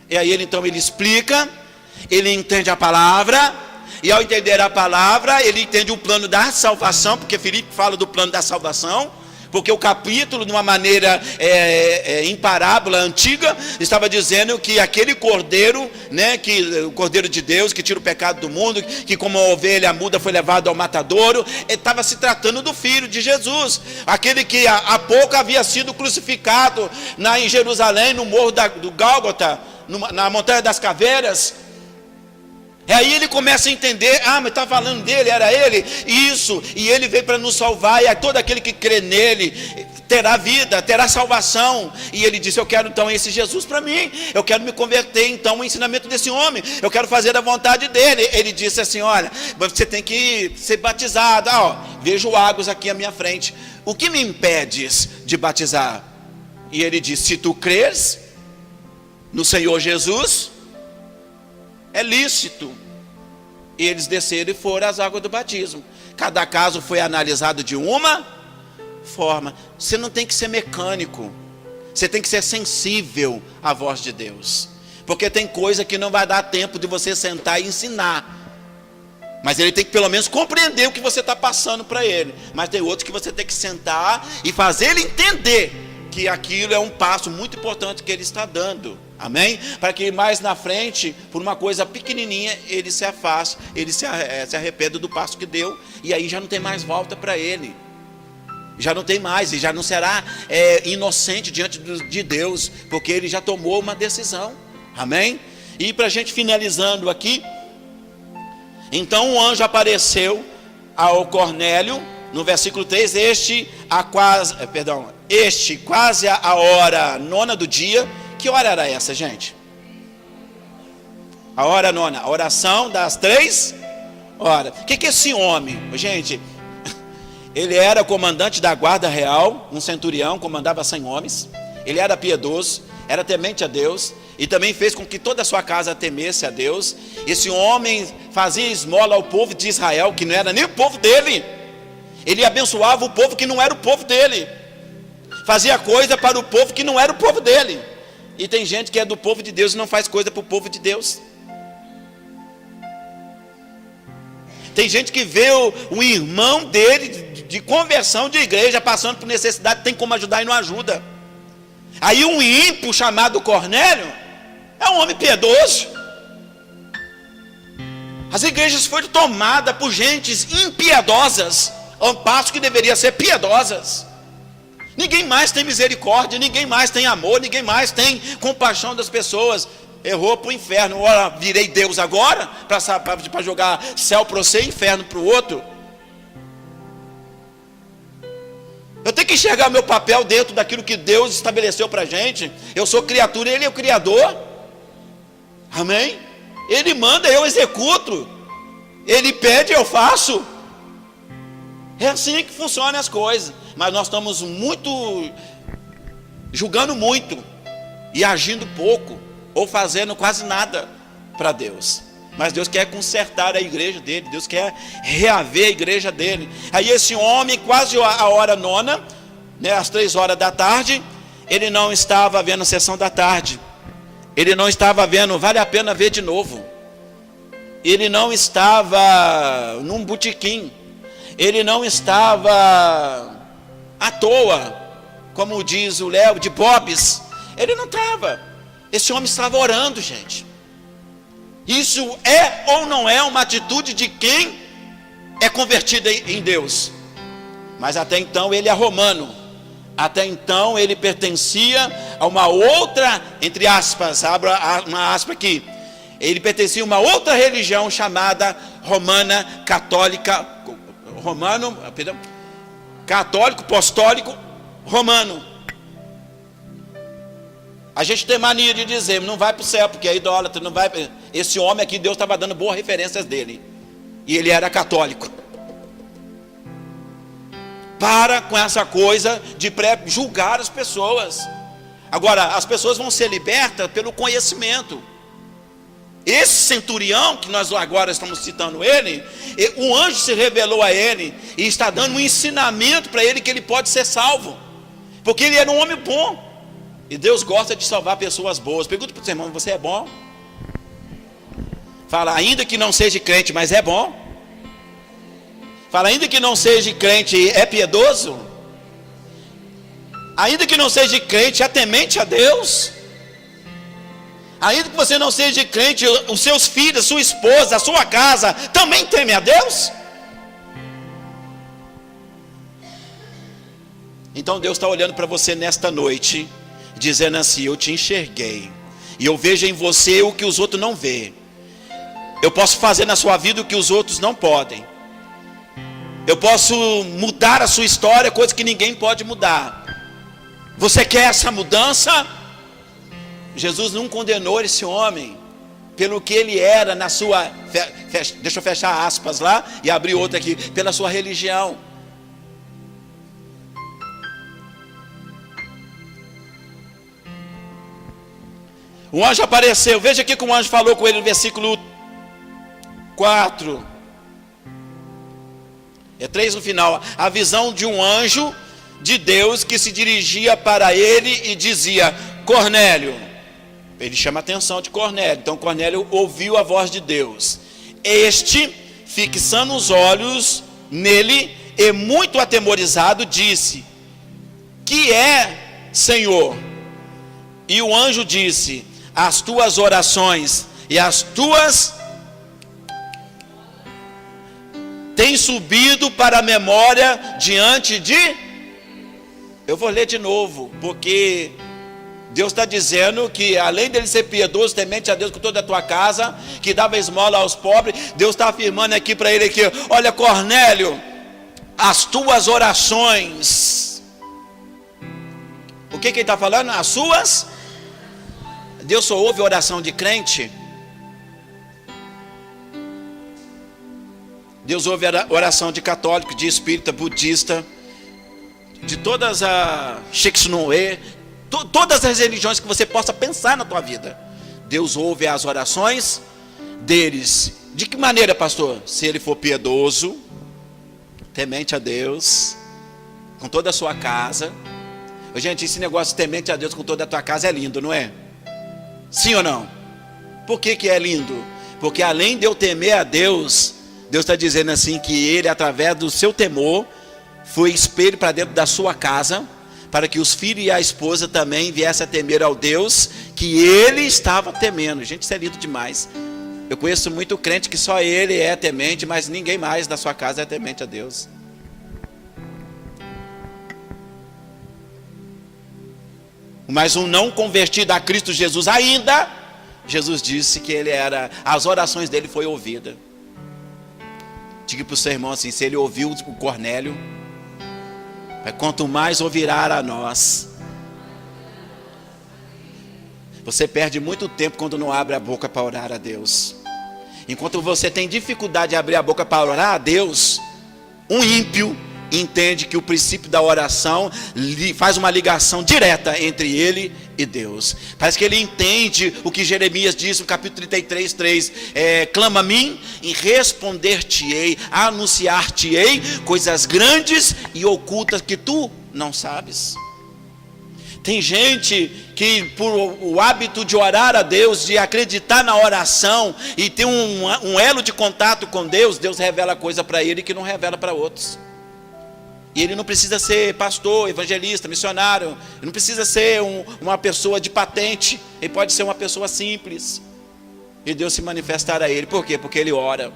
S1: E aí ele explica, ele entende a palavra, e ao entender a palavra, ele entende o plano da salvação, porque Filipe fala do plano da salvação, porque o capítulo, de uma maneira em parábola antiga, estava dizendo que aquele cordeiro, né, o cordeiro de Deus, que tira o pecado do mundo, que como a ovelha muda foi levado ao matadouro, estava se tratando do Filho de Jesus, aquele que há pouco havia sido crucificado em Jerusalém, no morro do Gálgota, na montanha das caveiras. E aí ele começa a entender: mas está falando dele, era ele, isso, e ele veio para nos salvar, e todo aquele que crê nele terá vida, terá salvação. E ele disse: eu quero então esse Jesus para mim, eu quero me converter então ao ensinamento desse homem, eu quero fazer a vontade dele. Ele disse assim: olha, você tem que ser batizado. Vejo águas aqui à minha frente, o que me impedes de batizar? E ele disse: se tu creres no Senhor Jesus, é lícito. E eles desceram e foram às águas do batismo. Cada caso foi analisado de uma forma. Você não tem que ser mecânico, você tem que ser sensível à voz de Deus, porque tem coisa que não vai dar tempo de você sentar e ensinar, mas ele tem que pelo menos compreender o que você está passando para ele. Mas tem outros que você tem que sentar e fazer ele entender que aquilo é um passo muito importante que ele está dando. Amém? Para que mais na frente, por uma coisa pequenininha, ele se afaste, ele se arrependa do passo que deu, e aí já não tem mais volta para ele. Já não tem mais, e já não será inocente diante de Deus, porque ele já tomou uma decisão. Amém? E para a gente finalizando aqui, então o anjo apareceu ao Cornélio, no versículo 3, quase a hora 9 do dia. Que hora era essa, gente? A hora 9, a oração das 3 horas. O que é esse homem? Gente, ele era comandante da guarda real, um centurião, comandava 100 homens. Ele era piedoso, era temente a Deus, e também fez com que toda a sua casa temesse a Deus. Esse homem fazia esmola ao povo de Israel, que não era nem o povo dele. Ele abençoava o povo que não era o povo dele, fazia coisa para o povo que não era o povo dele. E tem gente que é do povo de Deus e não faz coisa para o povo de Deus. Tem gente que vê o irmão dele de conversão de igreja passando por necessidade, tem como ajudar e não ajuda. Aí um ímpio chamado Cornélio é um homem piedoso. As igrejas foram tomadas por gentes impiedosas, ao passo que deveriam ser piedosas. Ninguém mais tem misericórdia, ninguém mais tem amor, ninguém mais tem compaixão das pessoas. Errou para o inferno. Ora, virei Deus agora para jogar céu para você e inferno para o outro. Eu tenho que enxergar meu papel dentro daquilo que Deus estabeleceu para a gente. Eu sou criatura, Ele é o Criador. Amém? Ele manda, eu executo. Ele pede, eu faço. É assim que funcionam as coisas. Mas nós estamos julgando muito e agindo pouco, ou fazendo quase nada para Deus. Mas Deus quer consertar a igreja dele, Deus quer reaver a igreja dele. Aí esse homem, quase a hora nona, né, às 3 horas da tarde, ele não estava vendo a sessão da tarde. Ele não estava vendo, vale a pena ver de novo. Ele não estava num botequim. Ele não estava à toa, como diz o Léo, de bobs. Ele não estava. Esse homem estava orando, gente. Isso é ou não é uma atitude de quem é convertido em Deus? Mas até então ele é romano. Até então ele pertencia a uma outra, entre aspas, abra uma aspa aqui. Ele pertencia a uma outra religião chamada romana, católica, católico, apostólico, romano. A gente tem mania de dizer, não vai para o céu, porque é idólatra, não vai. Esse homem aqui, Deus estava dando boas referências dele. E ele era católico. Para com essa coisa de julgar as pessoas. Agora, as pessoas vão ser libertas pelo conhecimento. Esse centurião, que nós agora estamos citando ele, o anjo se revelou a ele e está dando um ensinamento para ele que ele pode ser salvo. Porque ele era um homem bom. E Deus gosta de salvar pessoas boas. Pergunta para o seu irmão, você é bom? Fala, ainda que não seja crente, mas é bom. Fala, ainda que não seja crente, é piedoso. Ainda que não seja crente, é temente a Deus. Ainda que você não seja crente, os seus filhos, sua esposa, a sua casa, também teme a Deus. Então Deus está olhando para você nesta noite, dizendo assim, eu te enxerguei, e eu vejo em você o que os outros não veem. Eu posso fazer na sua vida o que os outros não podem. Eu posso mudar a sua história, coisa que ninguém pode mudar. Você quer essa mudança? Jesus não condenou esse homem pelo que ele era na sua, deixa eu fechar aspas lá e abrir outra aqui, pela sua religião. O anjo apareceu, veja aqui que o anjo falou com ele no versículo 4. É 3 no final. A visão de um anjo de Deus que se dirigia para ele e dizia, Cornélio. Ele chama a atenção de Cornélio. Então Cornélio ouviu a voz de Deus. Este, fixando os olhos nele e muito atemorizado, disse, que é, Senhor? E o anjo disse, as tuas orações e as tuas têm subido para a memória diante de... Eu vou ler de novo, porque Deus está dizendo que além dele ser piedoso, temente a Deus com toda a tua casa, que dava esmola aos pobres, Deus está afirmando aqui para ele aqui, olha Cornélio, as tuas orações. O que ele está falando? As suas... Deus só ouve oração de crente. Deus ouve a oração de católico, de espírita, budista, de todas as Sheksunoe, todas as religiões que você possa pensar na tua vida. Deus ouve as orações deles. De que maneira, pastor? Se ele for piedoso, temente a Deus, com toda a sua casa. Gente, esse negócio de temente a Deus com toda a tua casa é lindo, não é? Sim ou não? Por que é lindo? Porque além de eu temer a Deus, Deus está dizendo assim que ele, através do seu temor, foi espelho para dentro da sua casa, para que os filhos e a esposa também viessem a temer ao Deus que ele estava temendo. Gente, isso é lindo demais. Eu conheço muito crente que só ele é temente, mas ninguém mais da sua casa é temente a Deus. Mas um não convertido a Cristo Jesus ainda, Jesus disse que ele era, as orações dele foi ouvida. Diga para o seu irmão assim, se ele ouviu o Cornélio, quanto mais ouvirá a nós. Você perde muito tempo quando não abre a boca para orar a Deus. Enquanto você tem dificuldade de abrir a boca para orar a Deus, um ímpio entende que o princípio da oração faz uma ligação direta entre ele e Deus. Parece que ele entende o que Jeremias diz no capítulo 33:3. Clama a mim e responder-te-ei, anunciar-te-ei coisas grandes e ocultas que tu não sabes. Tem gente que, por o hábito de orar a Deus, de acreditar na oração e ter um elo de contato com Deus, Deus revela coisa para ele que não revela para outros. E ele não precisa ser pastor, evangelista, missionário. Ele não precisa ser uma pessoa de patente. Ele pode ser uma pessoa simples. E Deus se manifestar a ele. Por quê? Porque ele ora.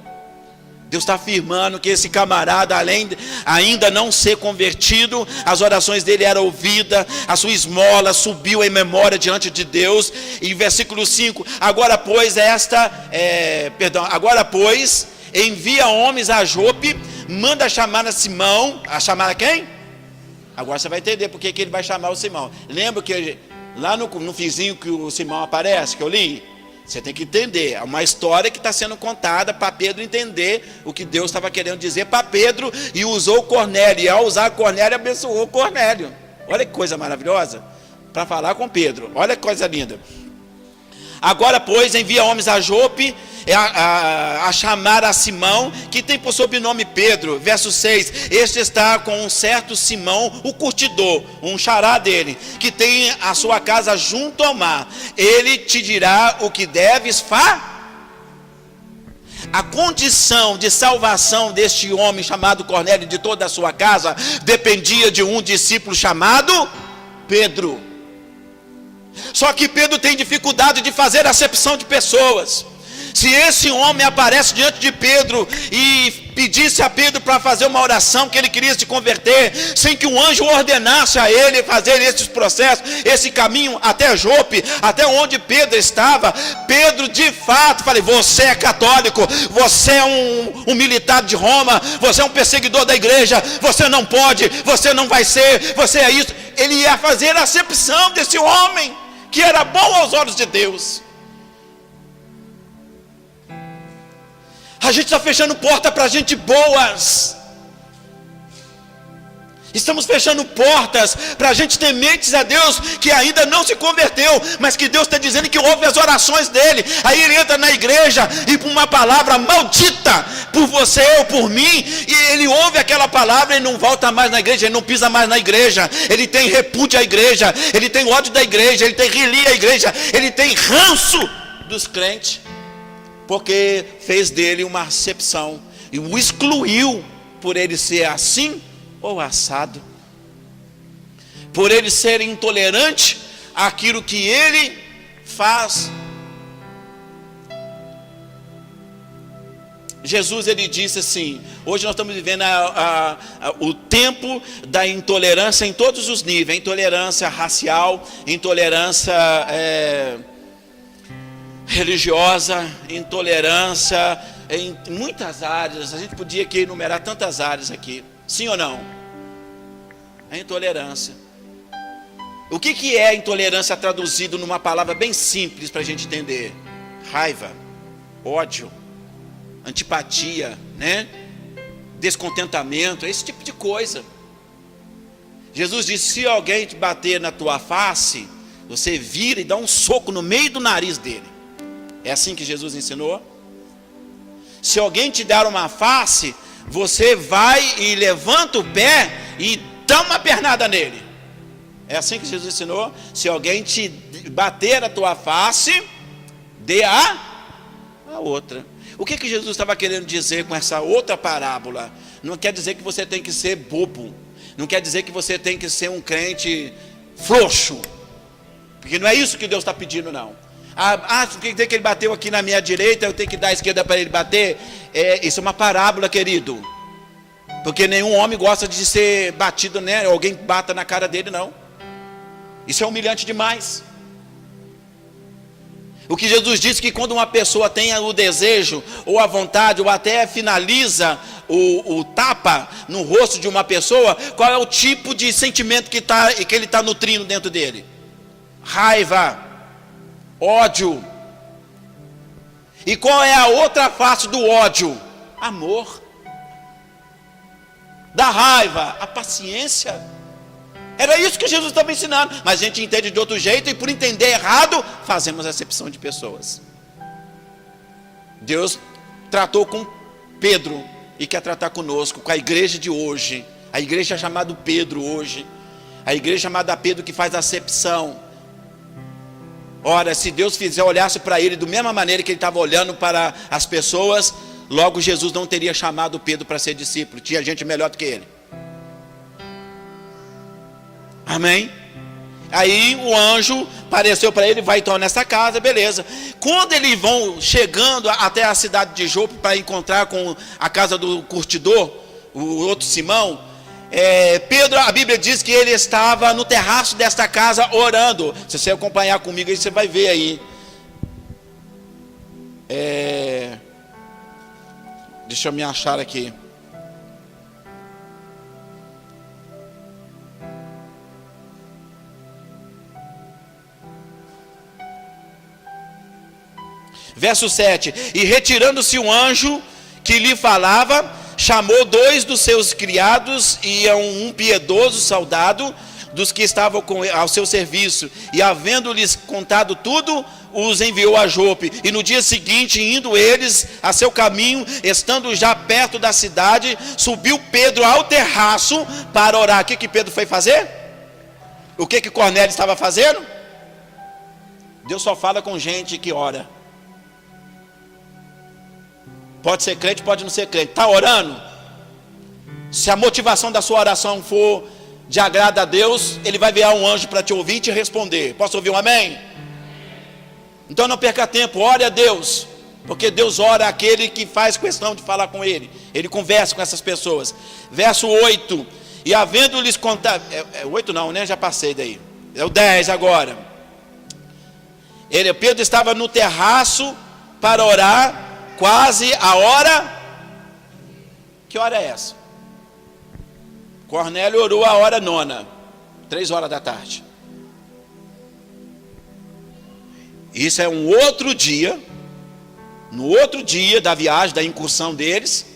S1: Deus está afirmando que esse camarada, além ainda não ser convertido, as orações dele eram ouvidas, a sua esmola subiu em memória diante de Deus. E versículo 5, agora pois envia homens a Jope, manda chamar a Simão. A chamar a quem? Agora você vai entender porque que ele vai chamar o Simão. Lembra que lá no finzinho que o Simão aparece, que eu li? Você tem que entender, é uma história que está sendo contada para Pedro entender o que Deus estava querendo dizer para Pedro, e usou Cornélio, e ao usar Cornélio, abençoou Cornélio. Olha que coisa maravilhosa, para falar com Pedro, olha que coisa linda. Agora pois envia homens a Jope, a chamar a Simão, que tem por sobrenome Pedro. Verso 6, este está com um certo Simão, o curtidor, um xará dele, que tem a sua casa junto ao mar. Ele te dirá o que deves fazer. A condição de salvação deste homem chamado Cornélio e de toda a sua casa dependia de um discípulo chamado Pedro. Só que Pedro tem dificuldade de fazer acepção de pessoas. Se esse homem aparece diante de Pedro e pedisse a Pedro para fazer uma oração que ele queria se converter, sem que um anjo ordenasse a ele fazer esses processos, esse caminho até Jope, até onde Pedro estava, Pedro de fato, falei, você é católico, você é um militar de Roma, você é um perseguidor da igreja, você não pode, você não vai ser, você é isso. Ele ia fazer a acepção desse homem, que era bom aos olhos de Deus. A gente está fechando porta para gente boas. Estamos fechando portas para gente tementes a Deus, que ainda não se converteu, mas que Deus está dizendo que ouve as orações dele. Aí ele entra na igreja e por uma palavra maldita por você ou por mim, e ele ouve aquela palavra e não volta mais na igreja, ele não pisa mais na igreja, ele tem repúdio à igreja, ele tem ódio da igreja, ele tem relia à igreja, ele tem ranço dos crentes, porque fez dele uma acepção e o excluiu por ele ser assim ou assado, por ele ser intolerante àquilo que ele faz. Jesus, ele disse assim, hoje nós estamos vivendo o tempo da intolerância em todos os níveis, intolerância racial, intolerância religiosa, intolerância em muitas áreas. A gente podia aqui enumerar tantas áreas aqui, sim ou não? A intolerância. O que é intolerância traduzido numa palavra bem simples para a gente entender? Raiva, ódio, antipatia, né? Descontentamento, esse tipo de coisa. Jesus disse, se alguém te bater na tua face, você vira e dá um soco no meio do nariz dele. É assim que Jesus ensinou? Se alguém te der uma face, você vai e levanta o pé e dá uma pernada nele. É assim que Jesus ensinou? Se alguém te bater a tua face, dê a outra. O que Jesus estava querendo dizer com essa outra parábola? Não quer dizer que você tem que ser bobo. Não quer dizer que você tem que ser um crente frouxo. Porque não é isso que Deus está pedindo, não. Quer dizer que ele bateu aqui na minha direita, eu tenho que dar a esquerda para ele bater? Isso é uma parábola, querido. Porque nenhum homem gosta de ser batido, né? Alguém bata na cara dele, não. Isso é humilhante demais. O que Jesus disse que quando uma pessoa tem o desejo, ou a vontade, ou até finaliza o tapa no rosto de uma pessoa, qual é o tipo de sentimento que ele está nutrindo dentro dele? Raiva, ódio. E qual é a outra face do ódio? Amor. Da raiva, a paciência. Era isso que Jesus estava ensinando, mas a gente entende de outro jeito, e por entender errado, fazemos acepção de pessoas. Deus tratou com Pedro, e quer tratar conosco, com a igreja de hoje. A igreja chamada Pedro hoje, a igreja chamada Pedro que faz acepção. Ora, se Deus olhasse para ele da mesma maneira que ele estava olhando para as pessoas, logo Jesus não teria chamado Pedro para ser discípulo, tinha gente melhor do que ele. Amém? Aí o anjo apareceu para ele, vai então nessa casa, beleza. Quando eles vão chegando até a cidade de Jope para encontrar com a casa do curtidor, o outro Simão, Pedro, a Bíblia diz que ele estava no terraço desta casa orando. Se você acompanhar comigo aí, você vai ver aí. Deixa eu me achar aqui. Verso 7, e retirando-se um anjo que lhe falava, chamou 2 dos seus criados e um piedoso soldado dos que estavam ao seu serviço, e havendo-lhes contado tudo, os enviou a Jope. E no dia seguinte, indo eles a seu caminho, estando já perto da cidade, subiu Pedro ao terraço para orar. O que Pedro foi fazer? O que Cornélio estava fazendo? Deus só fala com gente que ora. Pode ser crente, pode não ser crente. Está orando? Se a motivação da sua oração for de agrado a Deus, Ele vai enviar um anjo para te ouvir e te responder. Posso ouvir um amém? Então não perca tempo, ore a Deus. Porque Deus ora aquele que faz questão de falar com Ele. Ele conversa com essas pessoas. Verso 8. E havendo-lhes contado... 8 não, né? Já passei daí. É o 10 agora. Pedro estava no terraço para orar. Quase a hora. Que hora é essa? Cornélio orou a hora 9, 3 horas da tarde. Isso é um outro dia. No outro dia da viagem, da incursão deles,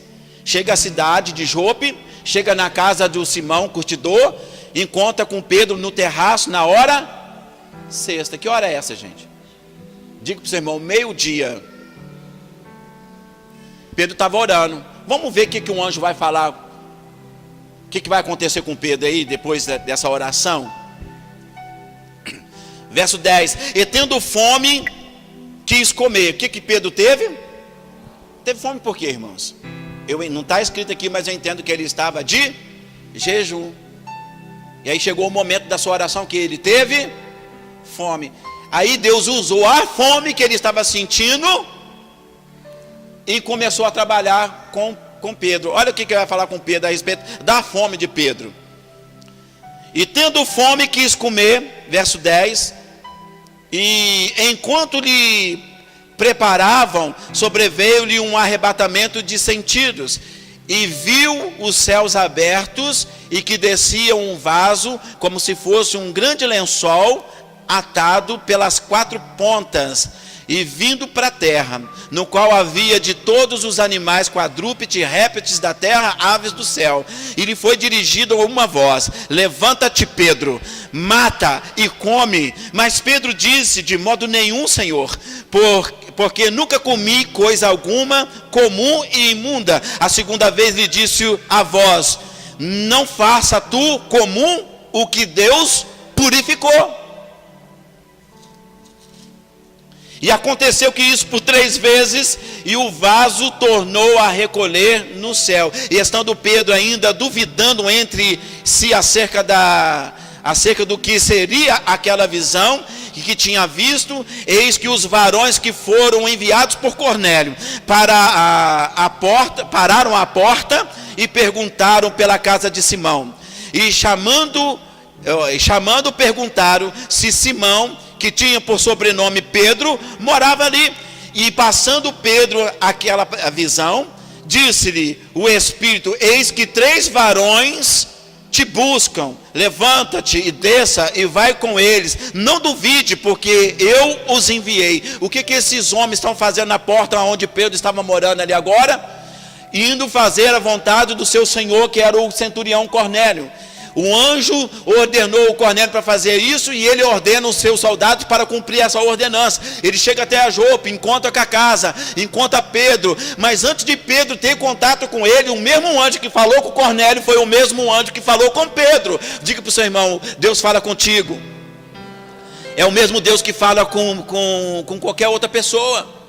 S1: chega à cidade de Jope, chega na casa do Simão, curtidor, encontra com Pedro no terraço na hora 6. Que hora é essa, gente? Diga para o seu irmão, 12:00. Pedro estava orando. Vamos ver o que um anjo vai falar. O que vai acontecer com Pedro aí, depois dessa oração. Verso 10. E tendo fome, quis comer. O que Pedro teve? Teve fome por quê, irmãos? Não está escrito aqui, mas eu entendo que ele estava de jejum. E aí chegou o momento da sua oração que ele teve fome. Aí Deus usou a fome que ele estava sentindo e começou a trabalhar com Pedro. Olha o que ele vai falar com Pedro a respeito da fome de Pedro. E tendo fome quis comer, verso 10. E enquanto lhe preparavam, sobreveio-lhe um arrebatamento de sentidos. E viu os céus abertos e que descia um vaso, como se fosse um grande lençol, atado pelas 4 pontas, e vindo para a terra, no qual havia de todos os animais, quadrúpedes, répteis da terra, aves do céu. E lhe foi dirigido uma voz: levanta-te, Pedro, mata e come. Mas Pedro disse: de modo nenhum, Senhor, porque nunca comi coisa alguma comum e imunda. A segunda vez lhe disse a voz: não faça tu comum o que Deus purificou. E aconteceu que isso por 3 vezes, e o vaso tornou a recolher no céu. E estando Pedro ainda duvidando entre si acerca do que seria aquela visão que tinha visto, eis que os varões que foram enviados por Cornélio pararam à porta e perguntaram pela casa de Simão. E chamando perguntaram se Simão, que tinha por sobrenome Pedro, morava ali. E passando Pedro aquela visão, disse-lhe o Espírito: eis que 3 varões te buscam, levanta-te e desça e vai com eles, não duvide, porque eu os enviei. O que esses homens estão fazendo na porta onde Pedro estava morando ali agora? Indo fazer a vontade do seu senhor, que era o centurião Cornélio. O anjo ordenou o Cornélio para fazer isso, e ele ordena os seus soldados para cumprir essa ordenança. Ele chega até a Jope, encontra com a casa, encontra Pedro, mas antes de Pedro ter contato com ele, o mesmo anjo que falou com Cornélio foi o mesmo anjo que falou com Pedro. Diga para o seu irmão: Deus fala contigo. É o mesmo Deus que fala com qualquer outra pessoa.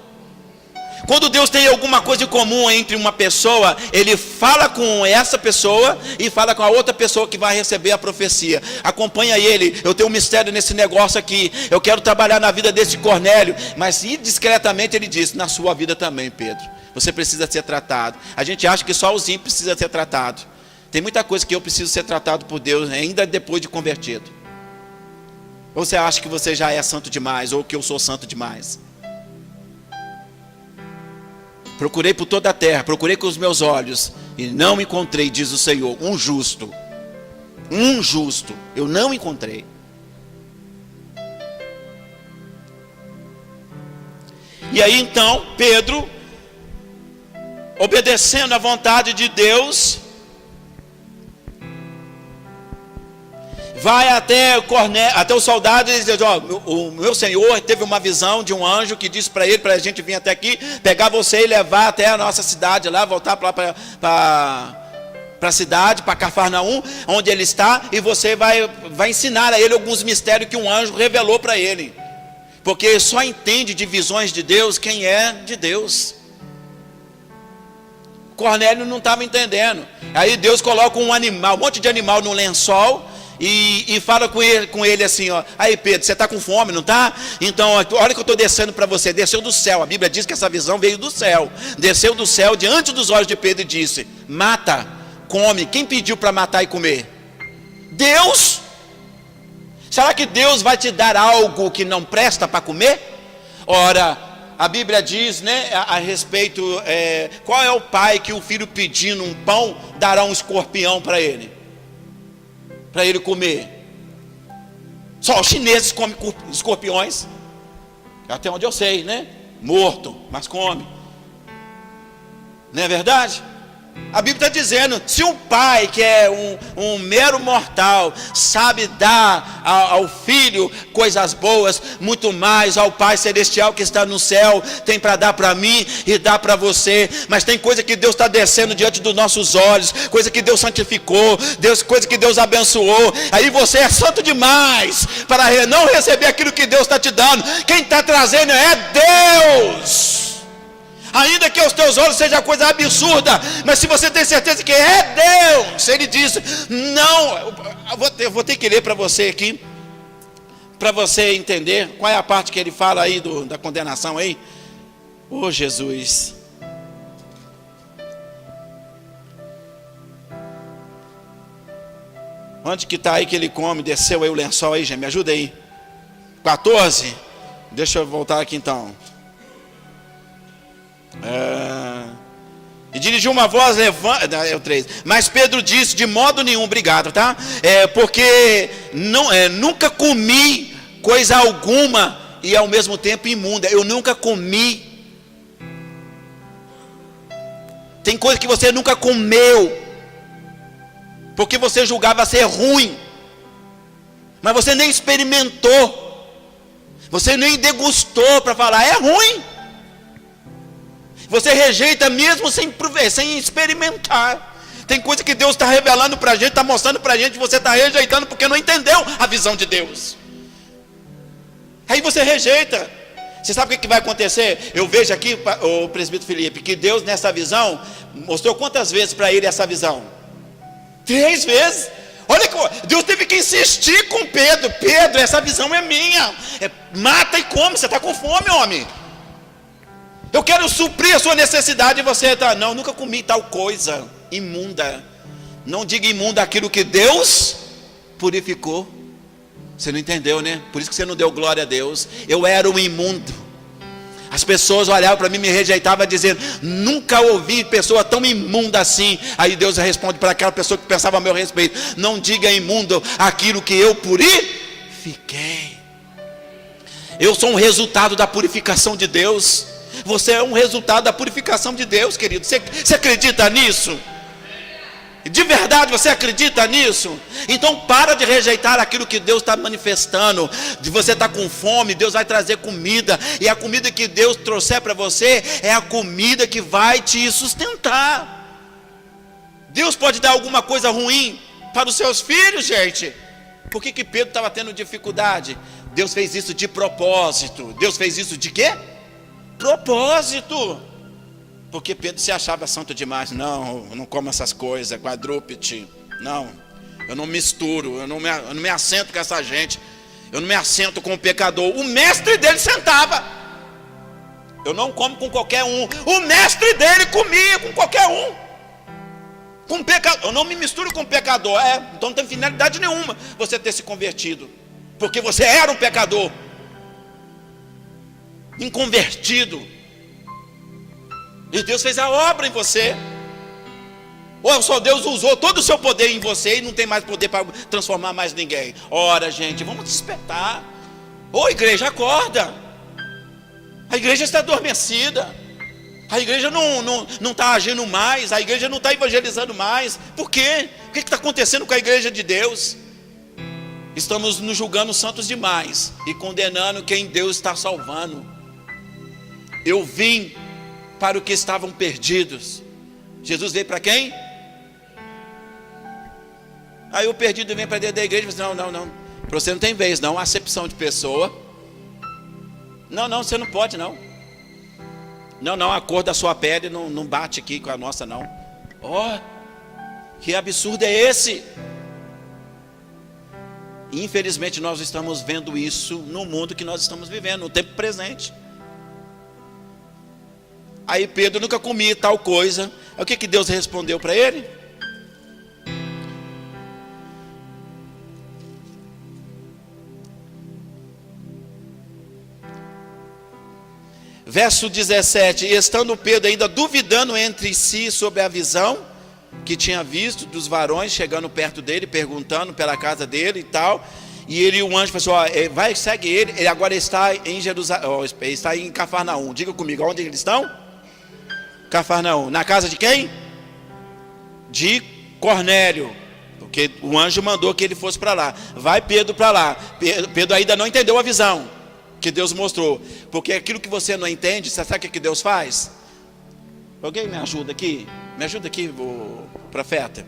S1: Quando Deus tem alguma coisa em comum entre uma pessoa, Ele fala com essa pessoa e fala com a outra pessoa que vai receber a profecia. Acompanha ele: eu tenho um mistério nesse negócio aqui, eu quero trabalhar na vida desse Cornélio. Mas indiscretamente ele diz: na sua vida também, Pedro, você precisa ser tratado. A gente acha que só os ímpios precisam ser tratados. Tem muita coisa que eu preciso ser tratado por Deus ainda depois de convertido. Ou você acha que você já é santo demais, ou que eu sou santo demais? Procurei por toda a terra, procurei com os meus olhos, e não encontrei, diz o Senhor, um justo. Um justo, eu não encontrei. E aí então, Pedro, obedecendo à vontade de Deus, vai até o soldado e diz: ó, o meu senhor teve uma visão de um anjo que disse para ele, para a gente vir até aqui, pegar você e levar até a nossa cidade lá, voltar para a cidade, para Cafarnaum, onde ele está, e você vai ensinar a ele alguns mistérios que um anjo revelou para ele. Porque só entende de visões de Deus quem é de Deus. Cornélio não estava entendendo. Aí Deus coloca um monte de animal no lençol, e fala com ele assim: ó, aí Pedro, você está com fome, não está? Então olha que eu estou descendo para você. Desceu do céu, a Bíblia diz que essa visão veio do céu. Desceu do céu diante dos olhos de Pedro e disse: mata, come. Quem pediu para matar e comer? Deus. Será que Deus vai te dar algo que não presta para comer? Ora, a Bíblia diz, né, a respeito, qual é o pai que o filho pedindo um pão dará um escorpião para ele comer? Só os chineses comem escorpiões, até onde eu sei, né? Morto, mas come. Não é verdade? A Bíblia está dizendo: se um pai que é um mero mortal sabe dar ao filho coisas boas, muito mais ao Pai Celestial que está no céu tem para dar para mim e dar para você. Mas tem coisa que Deus está descendo diante dos nossos olhos, coisa que Deus santificou, coisa que Deus abençoou. Aí você é santo demais para não receber aquilo que Deus está te dando. Quem está trazendo é Deus. Ainda que aos teus olhos seja coisa absurda, mas se você tem certeza que é Deus, Ele diz: não, eu vou ter que ler para você aqui, para você entender qual é a parte que ele fala aí da condenação aí. Oh Jesus, onde que está aí que ele come? Desceu aí o lençol aí, gente, me ajuda aí. 14, deixa eu voltar aqui então. E dirigiu uma voz, é o 3. Mas Pedro disse: de modo nenhum, obrigado, tá? Porque nunca comi coisa alguma e ao mesmo tempo imunda. Eu nunca comi. Tem coisa que você nunca comeu, porque você julgava ser ruim, mas você nem experimentou, você nem degustou para falar: é ruim. Você rejeita mesmo sem experimentar. Tem coisa que Deus está revelando para a gente, está mostrando para a gente, você está rejeitando porque não entendeu a visão de Deus. Aí você rejeita. Você sabe o que vai acontecer? Eu vejo aqui, o presbítero Felipe, que Deus nessa visão mostrou quantas vezes para ele essa visão? 3 vezes. Olha que Deus teve que insistir com Pedro. Pedro, essa visão é minha. Mata e come, você está com fome, homem. Eu quero suprir a sua necessidade e você está, não, nunca comi tal coisa imunda. Não diga imunda aquilo que Deus purificou. Você não entendeu, né? Por isso que você não deu glória a Deus. Eu era um imundo. As pessoas olhavam para mim, me rejeitavam, dizendo, nunca ouvi pessoa tão imunda assim. Aí Deus responde para aquela pessoa que pensava a meu respeito, não diga imundo aquilo que eu purifiquei. Eu sou um resultado da purificação de Deus. Você é um resultado da purificação de Deus, querido. Você acredita nisso? De verdade você acredita nisso? Então para de rejeitar aquilo que Deus está manifestando. De você estar com fome, Deus vai trazer comida. E a comida que Deus trouxer para você é a comida que vai te sustentar. Deus pode dar alguma coisa ruim para os seus filhos, gente. Por que Pedro estava tendo dificuldade? Deus fez isso de propósito. Deus fez isso de quê? Propósito. Porque Pedro se achava santo demais. Não, eu não como essas coisas, quadrúpede. Não, eu não misturo, eu não me assento com essa gente. Eu não me assento com o pecador. O mestre dele sentava. Eu não como com qualquer um. O mestre dele comia com qualquer um. Com pecador. Eu não me misturo com o pecador. Então não tem finalidade nenhuma você ter se convertido. Porque você era um pecador. Inconvertido. E Deus fez a obra em você. Ou só Deus usou todo o seu poder em você e não tem mais poder para transformar mais ninguém. Ora, gente, vamos despertar. Ô, igreja, acorda. A igreja está adormecida. A igreja não está agindo mais. A igreja não está evangelizando mais. Por quê? O que está acontecendo com a igreja de Deus? Estamos nos julgando santos demais e condenando quem Deus está salvando. Eu vim para os que estavam perdidos. Jesus veio para quem? Aí o perdido vem para dentro da igreja e diz, não, para você não tem vez não, acepção de pessoa. Não, você não pode não. Não, a cor da sua pele não bate aqui com a nossa não. Que absurdo é esse? Infelizmente nós estamos vendo isso no mundo que nós estamos vivendo, no tempo presente. Aí Pedro nunca comia tal coisa. O que Deus respondeu para ele? Verso 17. E estando Pedro ainda duvidando entre si sobre a visão que tinha visto dos varões chegando perto dele, perguntando pela casa dele e tal. E o anjo falou assim, vai, segue ele. Ele agora está em Jerusalém, está em Cafarnaum. Diga comigo, onde eles estão? Cafarnaum. Na casa de quem? De Cornélio. Porque o anjo mandou que ele fosse para lá. Vai Pedro para lá. Pedro ainda não entendeu a visão que Deus mostrou. Porque aquilo que você não entende, você sabe o que Deus faz? Alguém me ajuda aqui? Me ajuda aqui, o profeta.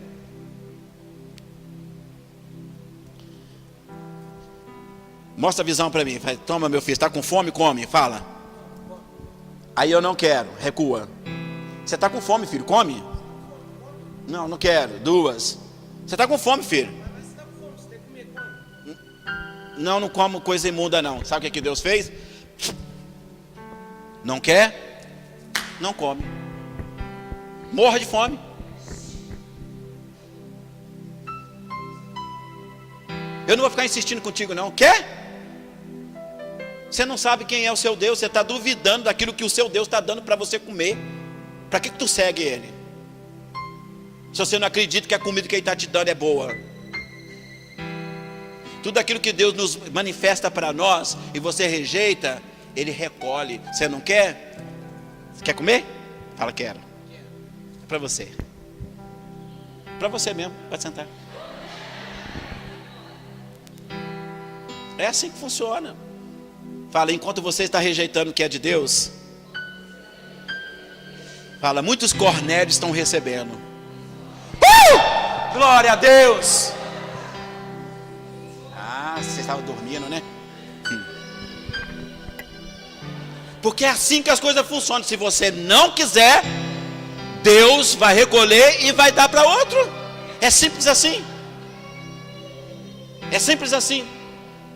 S1: Mostra a visão para mim. Fala, toma meu filho, está com fome? Come, fala. Aí eu não quero, recua. Você está com fome, filho? Come? Não quero. 2. Você está com fome, filho? Mas você está com fome, você tem que comer, come. Não como coisa imunda não. Sabe o que Deus fez? Não quer? Não come. Morra de fome. Eu não vou ficar insistindo contigo não. Quer? Você não sabe quem é o seu Deus. Você está duvidando daquilo que o seu Deus está dando para você comer. Para que tu segue ele? Se você não acredita que a comida que ele está te dando é boa. Tudo aquilo que Deus nos manifesta para nós e você rejeita, ele recolhe. Você não quer? Você quer comer? Fala, quero. É para você. Para você mesmo, pode sentar. É assim que funciona. Fala, enquanto você está rejeitando o que é de Deus, fala, muitos Cornélios estão recebendo. Glória a Deus. Você estava dormindo, né? Porque é assim que as coisas funcionam. Se você não quiser, Deus vai recolher e vai dar para outro. É simples assim. É simples assim.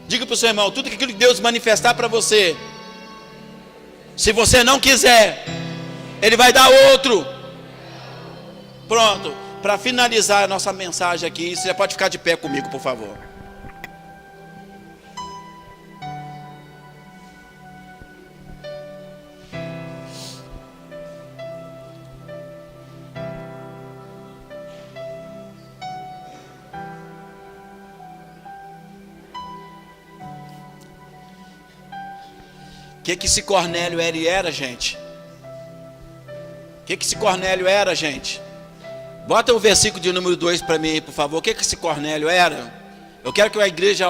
S1: Diga para o seu irmão, tudo aquilo que Deus manifestar para você, se você não quiser, Ele vai dar outro. Pronto. Para finalizar a nossa mensagem aqui, você já pode ficar de pé comigo, por favor. O que esse Cornélio era, gente? O que esse Cornélio era, gente? Bota o versículo de número 2 para mim aí, por favor. O que esse Cornélio era? Eu quero que a igreja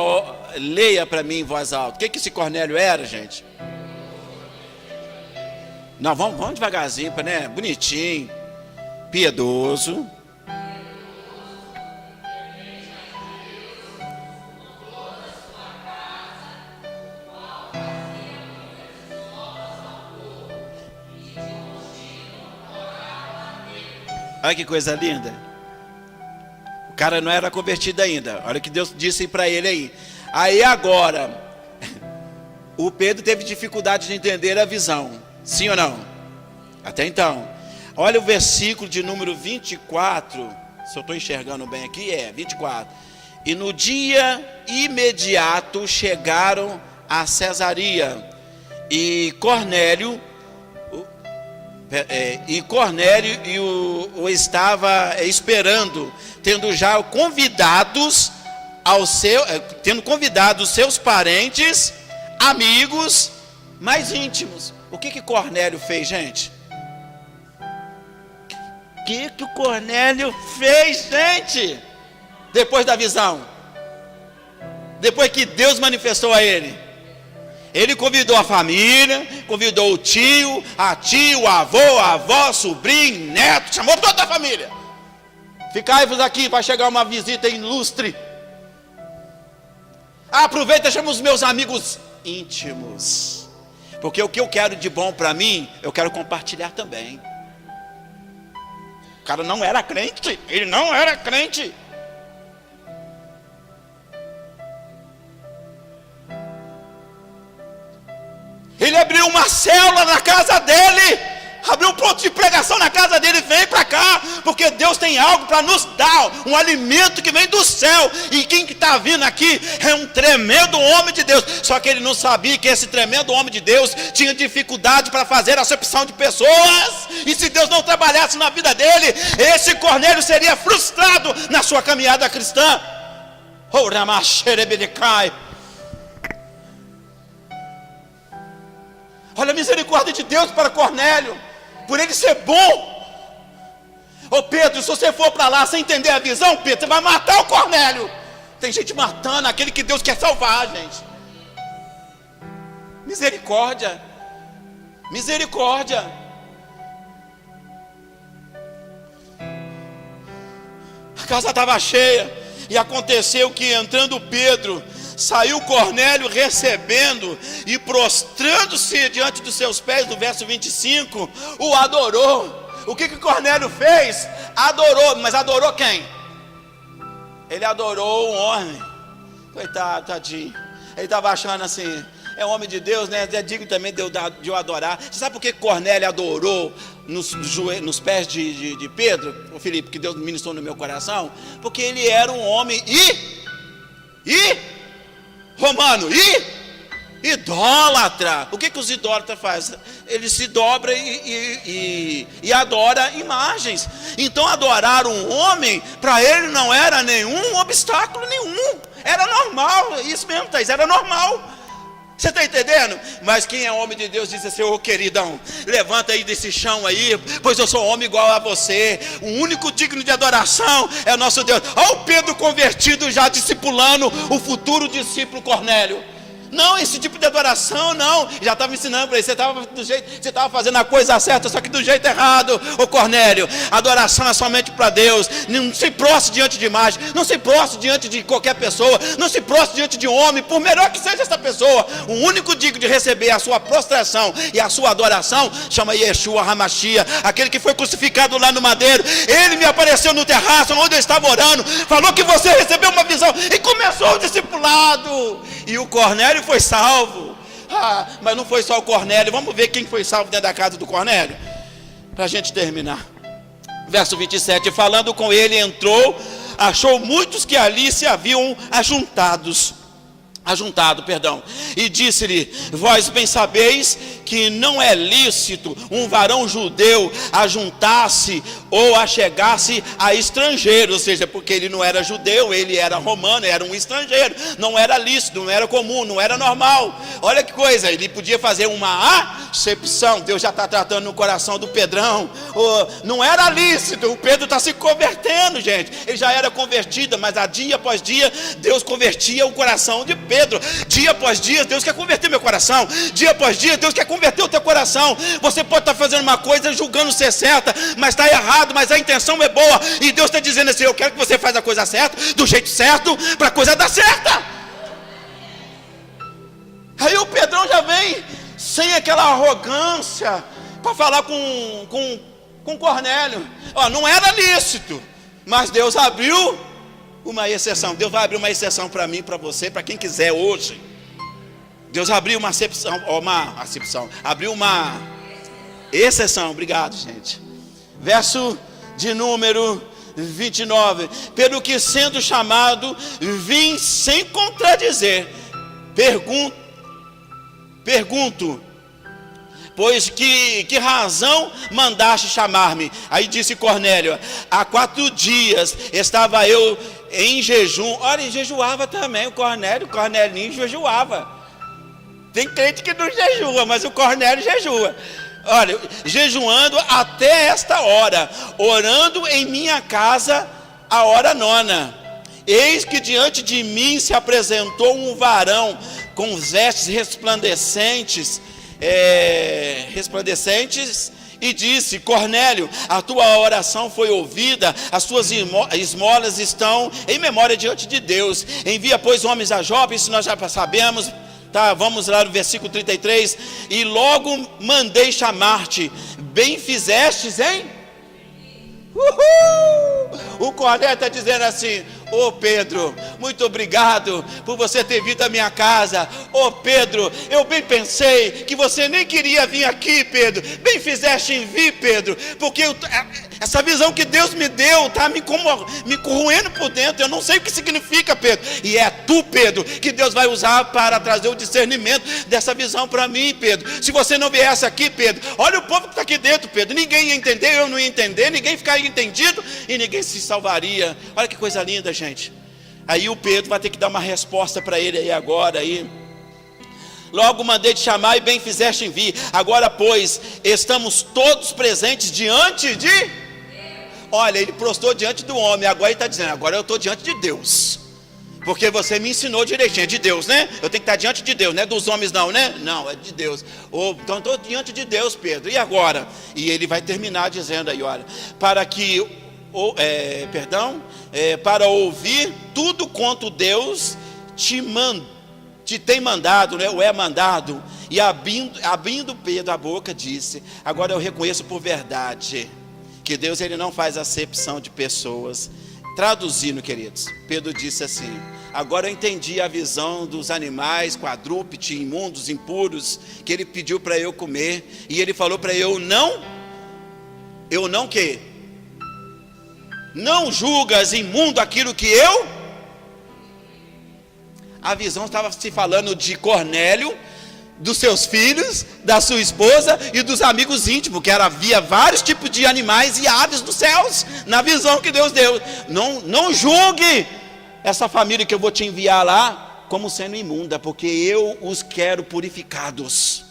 S1: leia para mim em voz alta. O que esse Cornélio era, gente? Não, vamos devagarzinho, né? Bonitinho, piedoso. Olha que coisa linda. O cara não era convertido ainda. Olha o que Deus disse para ele aí. Aí agora, o Pedro teve dificuldade de entender a visão. Sim ou não? Até então. Olha o versículo de número 24. Se eu estou enxergando bem aqui, 24. E no dia imediato chegaram a Cesaria. E Cornélio o estava esperando, tendo convidado os seus parentes, amigos mais íntimos. O que Cornélio fez, gente? O que o Cornélio fez, gente? Depois da visão, depois que Deus manifestou a ele, ele convidou a família, convidou o tio, a tia, o avô, a avó, sobrinho, neto, chamou toda a família. Ficai-vos aqui para chegar uma visita ilustre. Aproveita e chama os meus amigos íntimos. Porque o que eu quero de bom para mim, eu quero compartilhar também. O cara não era crente, ele não era crente. Ele abriu uma célula na casa dele, abriu um ponto de pregação na casa dele, vem para cá, porque Deus tem algo para nos dar, um alimento que vem do céu, e quem que está vindo aqui é um tremendo homem de Deus, só que ele não sabia que esse tremendo homem de Deus tinha dificuldade para fazer a acepção de pessoas, e se Deus não trabalhasse na vida dele, esse Cornélio seria frustrado na sua caminhada cristã. Olha a misericórdia de Deus para Cornélio, por ele ser bom. Ô Pedro, se você for para lá sem entender a visão, Pedro, você vai matar o Cornélio. Tem gente matando aquele que Deus quer salvar, gente. Misericórdia, misericórdia. A casa estava cheia, e aconteceu que entrando Pedro, saiu Cornélio recebendo e prostrando-se diante dos seus pés, no verso 25, o adorou. O que Cornélio fez? Adorou, mas adorou quem? Ele adorou um homem. Coitado, tadinho. Ele estava achando assim, é homem de Deus, né? É digno também de eu adorar. Você sabe por que Cornélio adorou nos pés de Pedro, o Filipe, que Deus ministrou no meu coração? Porque ele era um homem romano, idólatra. O que os idólatras fazem? Eles se dobram e adoram imagens. Então adorar um homem, para ele não era nenhum obstáculo nenhum. Era normal, isso mesmo, Thaís, era normal. Você está entendendo? Mas quem é homem de Deus diz assim: ô queridão, levanta aí desse chão aí, pois eu sou homem igual a você. O único digno de adoração é o nosso Deus. Olha o Pedro convertido já discipulando o futuro discípulo Cornélio. Não, esse tipo de adoração, não. Já estava ensinando para ele, você estava fazendo a coisa certa, só que do jeito errado. Ô Cornélio, adoração é somente para Deus. Não se prostre diante de imagem, não se prostre diante de qualquer pessoa, não se prostre diante de um homem, por melhor que seja essa pessoa. O único digno de receber a sua prostração e a sua adoração chama Yeshua HaMashiach, aquele que foi crucificado lá no madeiro. Ele me apareceu no terraço onde eu estava orando, falou que você recebeu uma visão e começou o discipulado. E o Cornélio foi salvo. Mas não foi só o Cornélio. Vamos ver quem foi salvo dentro da casa do Cornélio, para a gente terminar. Verso 27, falando com ele, entrou, achou muitos que ali se haviam ajuntado, e disse-lhe: vós bem sabeis que não é lícito um varão judeu ajuntar-se ou achegar-se a estrangeiro, ou seja, porque ele não era judeu, ele era romano, era um estrangeiro, não era lícito, não era comum, não era normal. Olha que coisa, ele podia fazer uma acepção. Deus já está tratando no coração do Pedrão. Não era lícito, o Pedro está se convertendo, gente. Ele já era convertido, mas dia após dia Deus convertia o coração de Pedro. Dia após dia Deus quer converter meu coração. Dia após dia Deus quer converter o teu coração. Você pode estar fazendo uma coisa julgando ser certa, mas está errado, mas a intenção é boa, e Deus está dizendo assim: eu quero que você faça a coisa certa, do jeito certo, para a coisa dar certa. Aí o Pedrão já vem sem aquela arrogância para falar com Cornélio. Não era lícito, mas Deus abriu uma exceção. Deus vai abrir uma exceção para mim, para você, para quem quiser hoje. Deus abriu uma abriu uma exceção. Obrigado, gente. Verso de número 29. Pelo que sendo chamado, vim sem contradizer. Pergunto, pois que razão mandaste chamar-me? Aí disse Cornélio: há 4 dias estava eu em jejum. Olha, ele jejuava também, o Cornélinho jejuava. Tem crente que não jejua, mas o Cornélio jejua. Olha, jejuando até esta hora, orando em minha casa a hora 9. Eis que diante de mim se apresentou um varão com vestes resplandecentes, e disse: Cornélio, a tua oração foi ouvida, as tuas esmolas estão em memória diante de Deus. Envia, pois, homens a Jope, isso nós já sabemos. Tá, vamos lá no versículo 33. E logo mandei chamar-te. Bem fizestes, hein? O Cornélio está dizendo assim: ô Pedro, muito obrigado por você ter vindo à minha casa. Ô Pedro, eu bem pensei que você nem queria vir aqui, Pedro. Bem fizeste em vir, Pedro, porque essa visão que Deus me deu está me corroendo por dentro. Eu não sei o que significa, Pedro. E é tu, Pedro, que Deus vai usar para trazer o discernimento dessa visão para mim, Pedro. Se você não viesse aqui, Pedro, olha o povo que está aqui dentro, Pedro. Ninguém ia entender, eu não ia entender, ninguém ficaria entendido e ninguém se salvaria. Olha que coisa linda, gente. Aí o Pedro vai ter que dar uma resposta para ele aí agora. Logo mandei te chamar e bem fizeste em vir. Agora, pois, estamos todos presentes diante de... Olha, ele prostrou diante do homem. Agora ele está dizendo: agora eu estou diante de Deus, porque você me ensinou direitinho. É de Deus, né? Eu tenho que estar diante de Deus, não é dos homens não, né? Não, é de Deus. Então estou diante de Deus, Pedro. E agora? E ele vai terminar dizendo aí, olha: para que... para ouvir tudo quanto Deus te tem mandado, né? Ou é mandado. E abrindo Pedro a boca, disse: agora eu reconheço por verdade que Deus, ele não faz acepção de pessoas. Traduzindo, queridos, Pedro disse assim: agora eu entendi a visão dos animais quadrúpedes, imundos, impuros, que ele pediu para eu comer. E ele falou para eu não que não julgas imundo aquilo que eu... A visão estava se falando de Cornélio, dos seus filhos, da sua esposa e dos amigos íntimos, que havia vários tipos de animais e aves dos céus, na visão que Deus deu. Não julgue essa família que eu vou te enviar lá como sendo imunda, porque eu os quero purificados.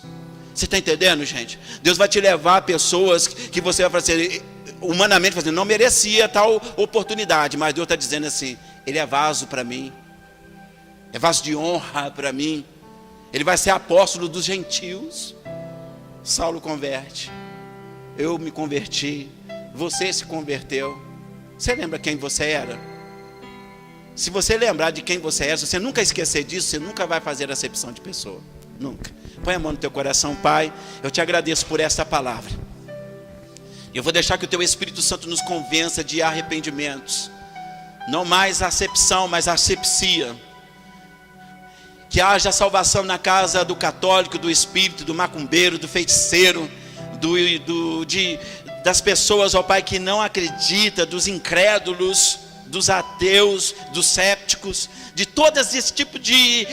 S1: Você está entendendo, gente? Deus vai te levar a pessoas que você vai fazer, humanamente fazendo, não merecia tal oportunidade, mas Deus está dizendo assim: ele é vaso para mim, é vaso de honra para mim. Ele vai ser apóstolo dos gentios. Saulo converte. Eu me converti. Você se converteu. Você lembra quem você era? Se você lembrar de quem você é, se você nunca esquecer disso, você nunca vai fazer acepção de pessoa. Nunca. Põe a mão no teu coração, Pai. Eu te agradeço por esta palavra. Eu vou deixar que o teu Espírito Santo nos convença de arrependimentos. Não mais acepção, mas asepsia. Que haja salvação na casa do católico, do espírito, do macumbeiro, do feiticeiro, das pessoas, ó Pai, que não acreditam, dos incrédulos, dos ateus, dos cépticos, de todas esse tipo de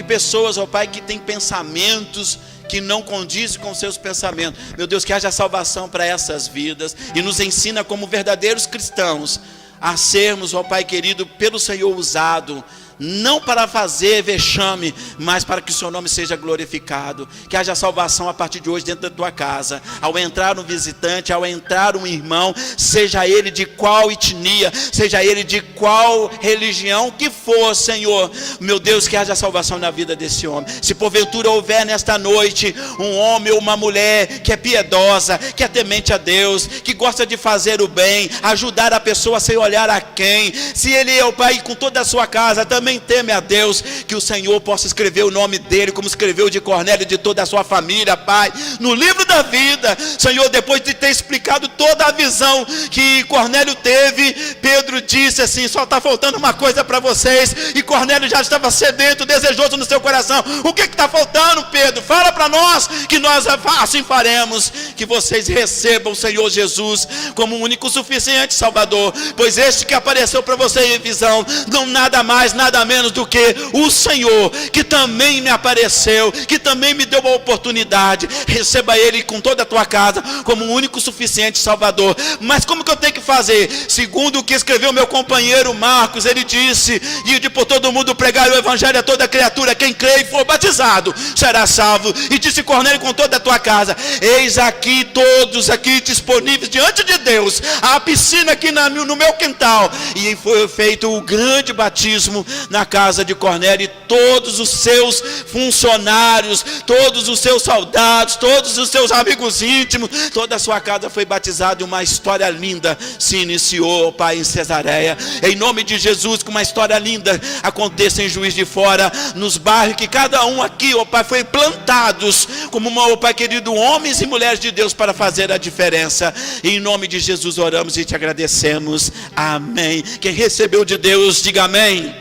S1: pessoas, ó Pai, que tem pensamentos que não condizem com seus pensamentos. Meu Deus, que haja salvação para essas vidas e nos ensina como verdadeiros cristãos a sermos, ó Pai querido, pelo Senhor usado, não para fazer vexame, mas para que o seu nome seja glorificado. Que haja salvação a partir de hoje dentro da tua casa. Ao entrar um visitante, ao entrar um irmão, seja ele de qual etnia, seja ele de qual religião que for, Senhor, meu Deus, que haja salvação na vida desse homem. Se porventura houver nesta noite um homem ou uma mulher que é piedosa, que é temente a Deus, que gosta de fazer o bem, ajudar a pessoa sem olhar a quem, se ele é o Pai com toda a sua casa também teme a Deus, que o Senhor possa escrever o nome dele, como escreveu de Cornélio e de toda a sua família, Pai, no livro da vida. Senhor, depois de ter explicado toda a visão que Cornélio teve, Pedro disse assim: só está faltando uma coisa para vocês. E Cornélio já estava sedento, desejoso no seu coração. O que está faltando, Pedro? Fala para nós, que nós assim faremos. Que vocês recebam o Senhor Jesus como o único suficiente Salvador, pois este que apareceu para você em visão, não nada mais, nada menos do que o Senhor, que também me apareceu, que também me deu a oportunidade. Receba ele com toda a tua casa como o único suficiente Salvador. Mas como que eu tenho que fazer? Segundo o que escreveu meu companheiro Marcos, ele disse: ide por todo mundo pregar o evangelho a toda criatura, quem crê e for batizado será salvo. E disse Cornélio com toda a tua casa: eis aqui todos aqui disponíveis diante de Deus, a piscina aqui no meu quintal. E foi feito o grande batismo na casa de Cornélio, e todos os seus funcionários, todos os seus soldados, todos os seus amigos íntimos, toda a sua casa foi batizada. E uma história linda se iniciou, Pai, em Cesareia. Em nome de Jesus, que uma história linda aconteça em Juiz de Fora, nos bairros que cada um aqui, ó Pai, foi plantados como ó Pai querido, homens e mulheres de Deus para fazer a diferença. E em nome de Jesus oramos e te agradecemos. Amém. Quem recebeu de Deus, diga amém.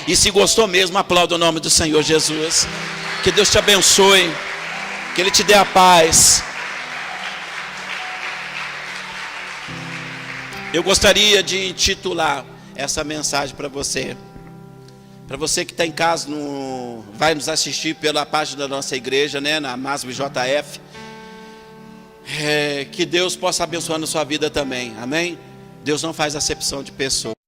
S1: E se gostou mesmo, aplauda o nome do Senhor Jesus. Que Deus te abençoe, que Ele te dê a paz. Eu gostaria de intitular essa mensagem para você. Para você que está em casa, vai nos assistir pela página da nossa igreja, né, na MASB JF. Que Deus possa abençoar na sua vida também, amém? Deus não faz acepção de pessoas.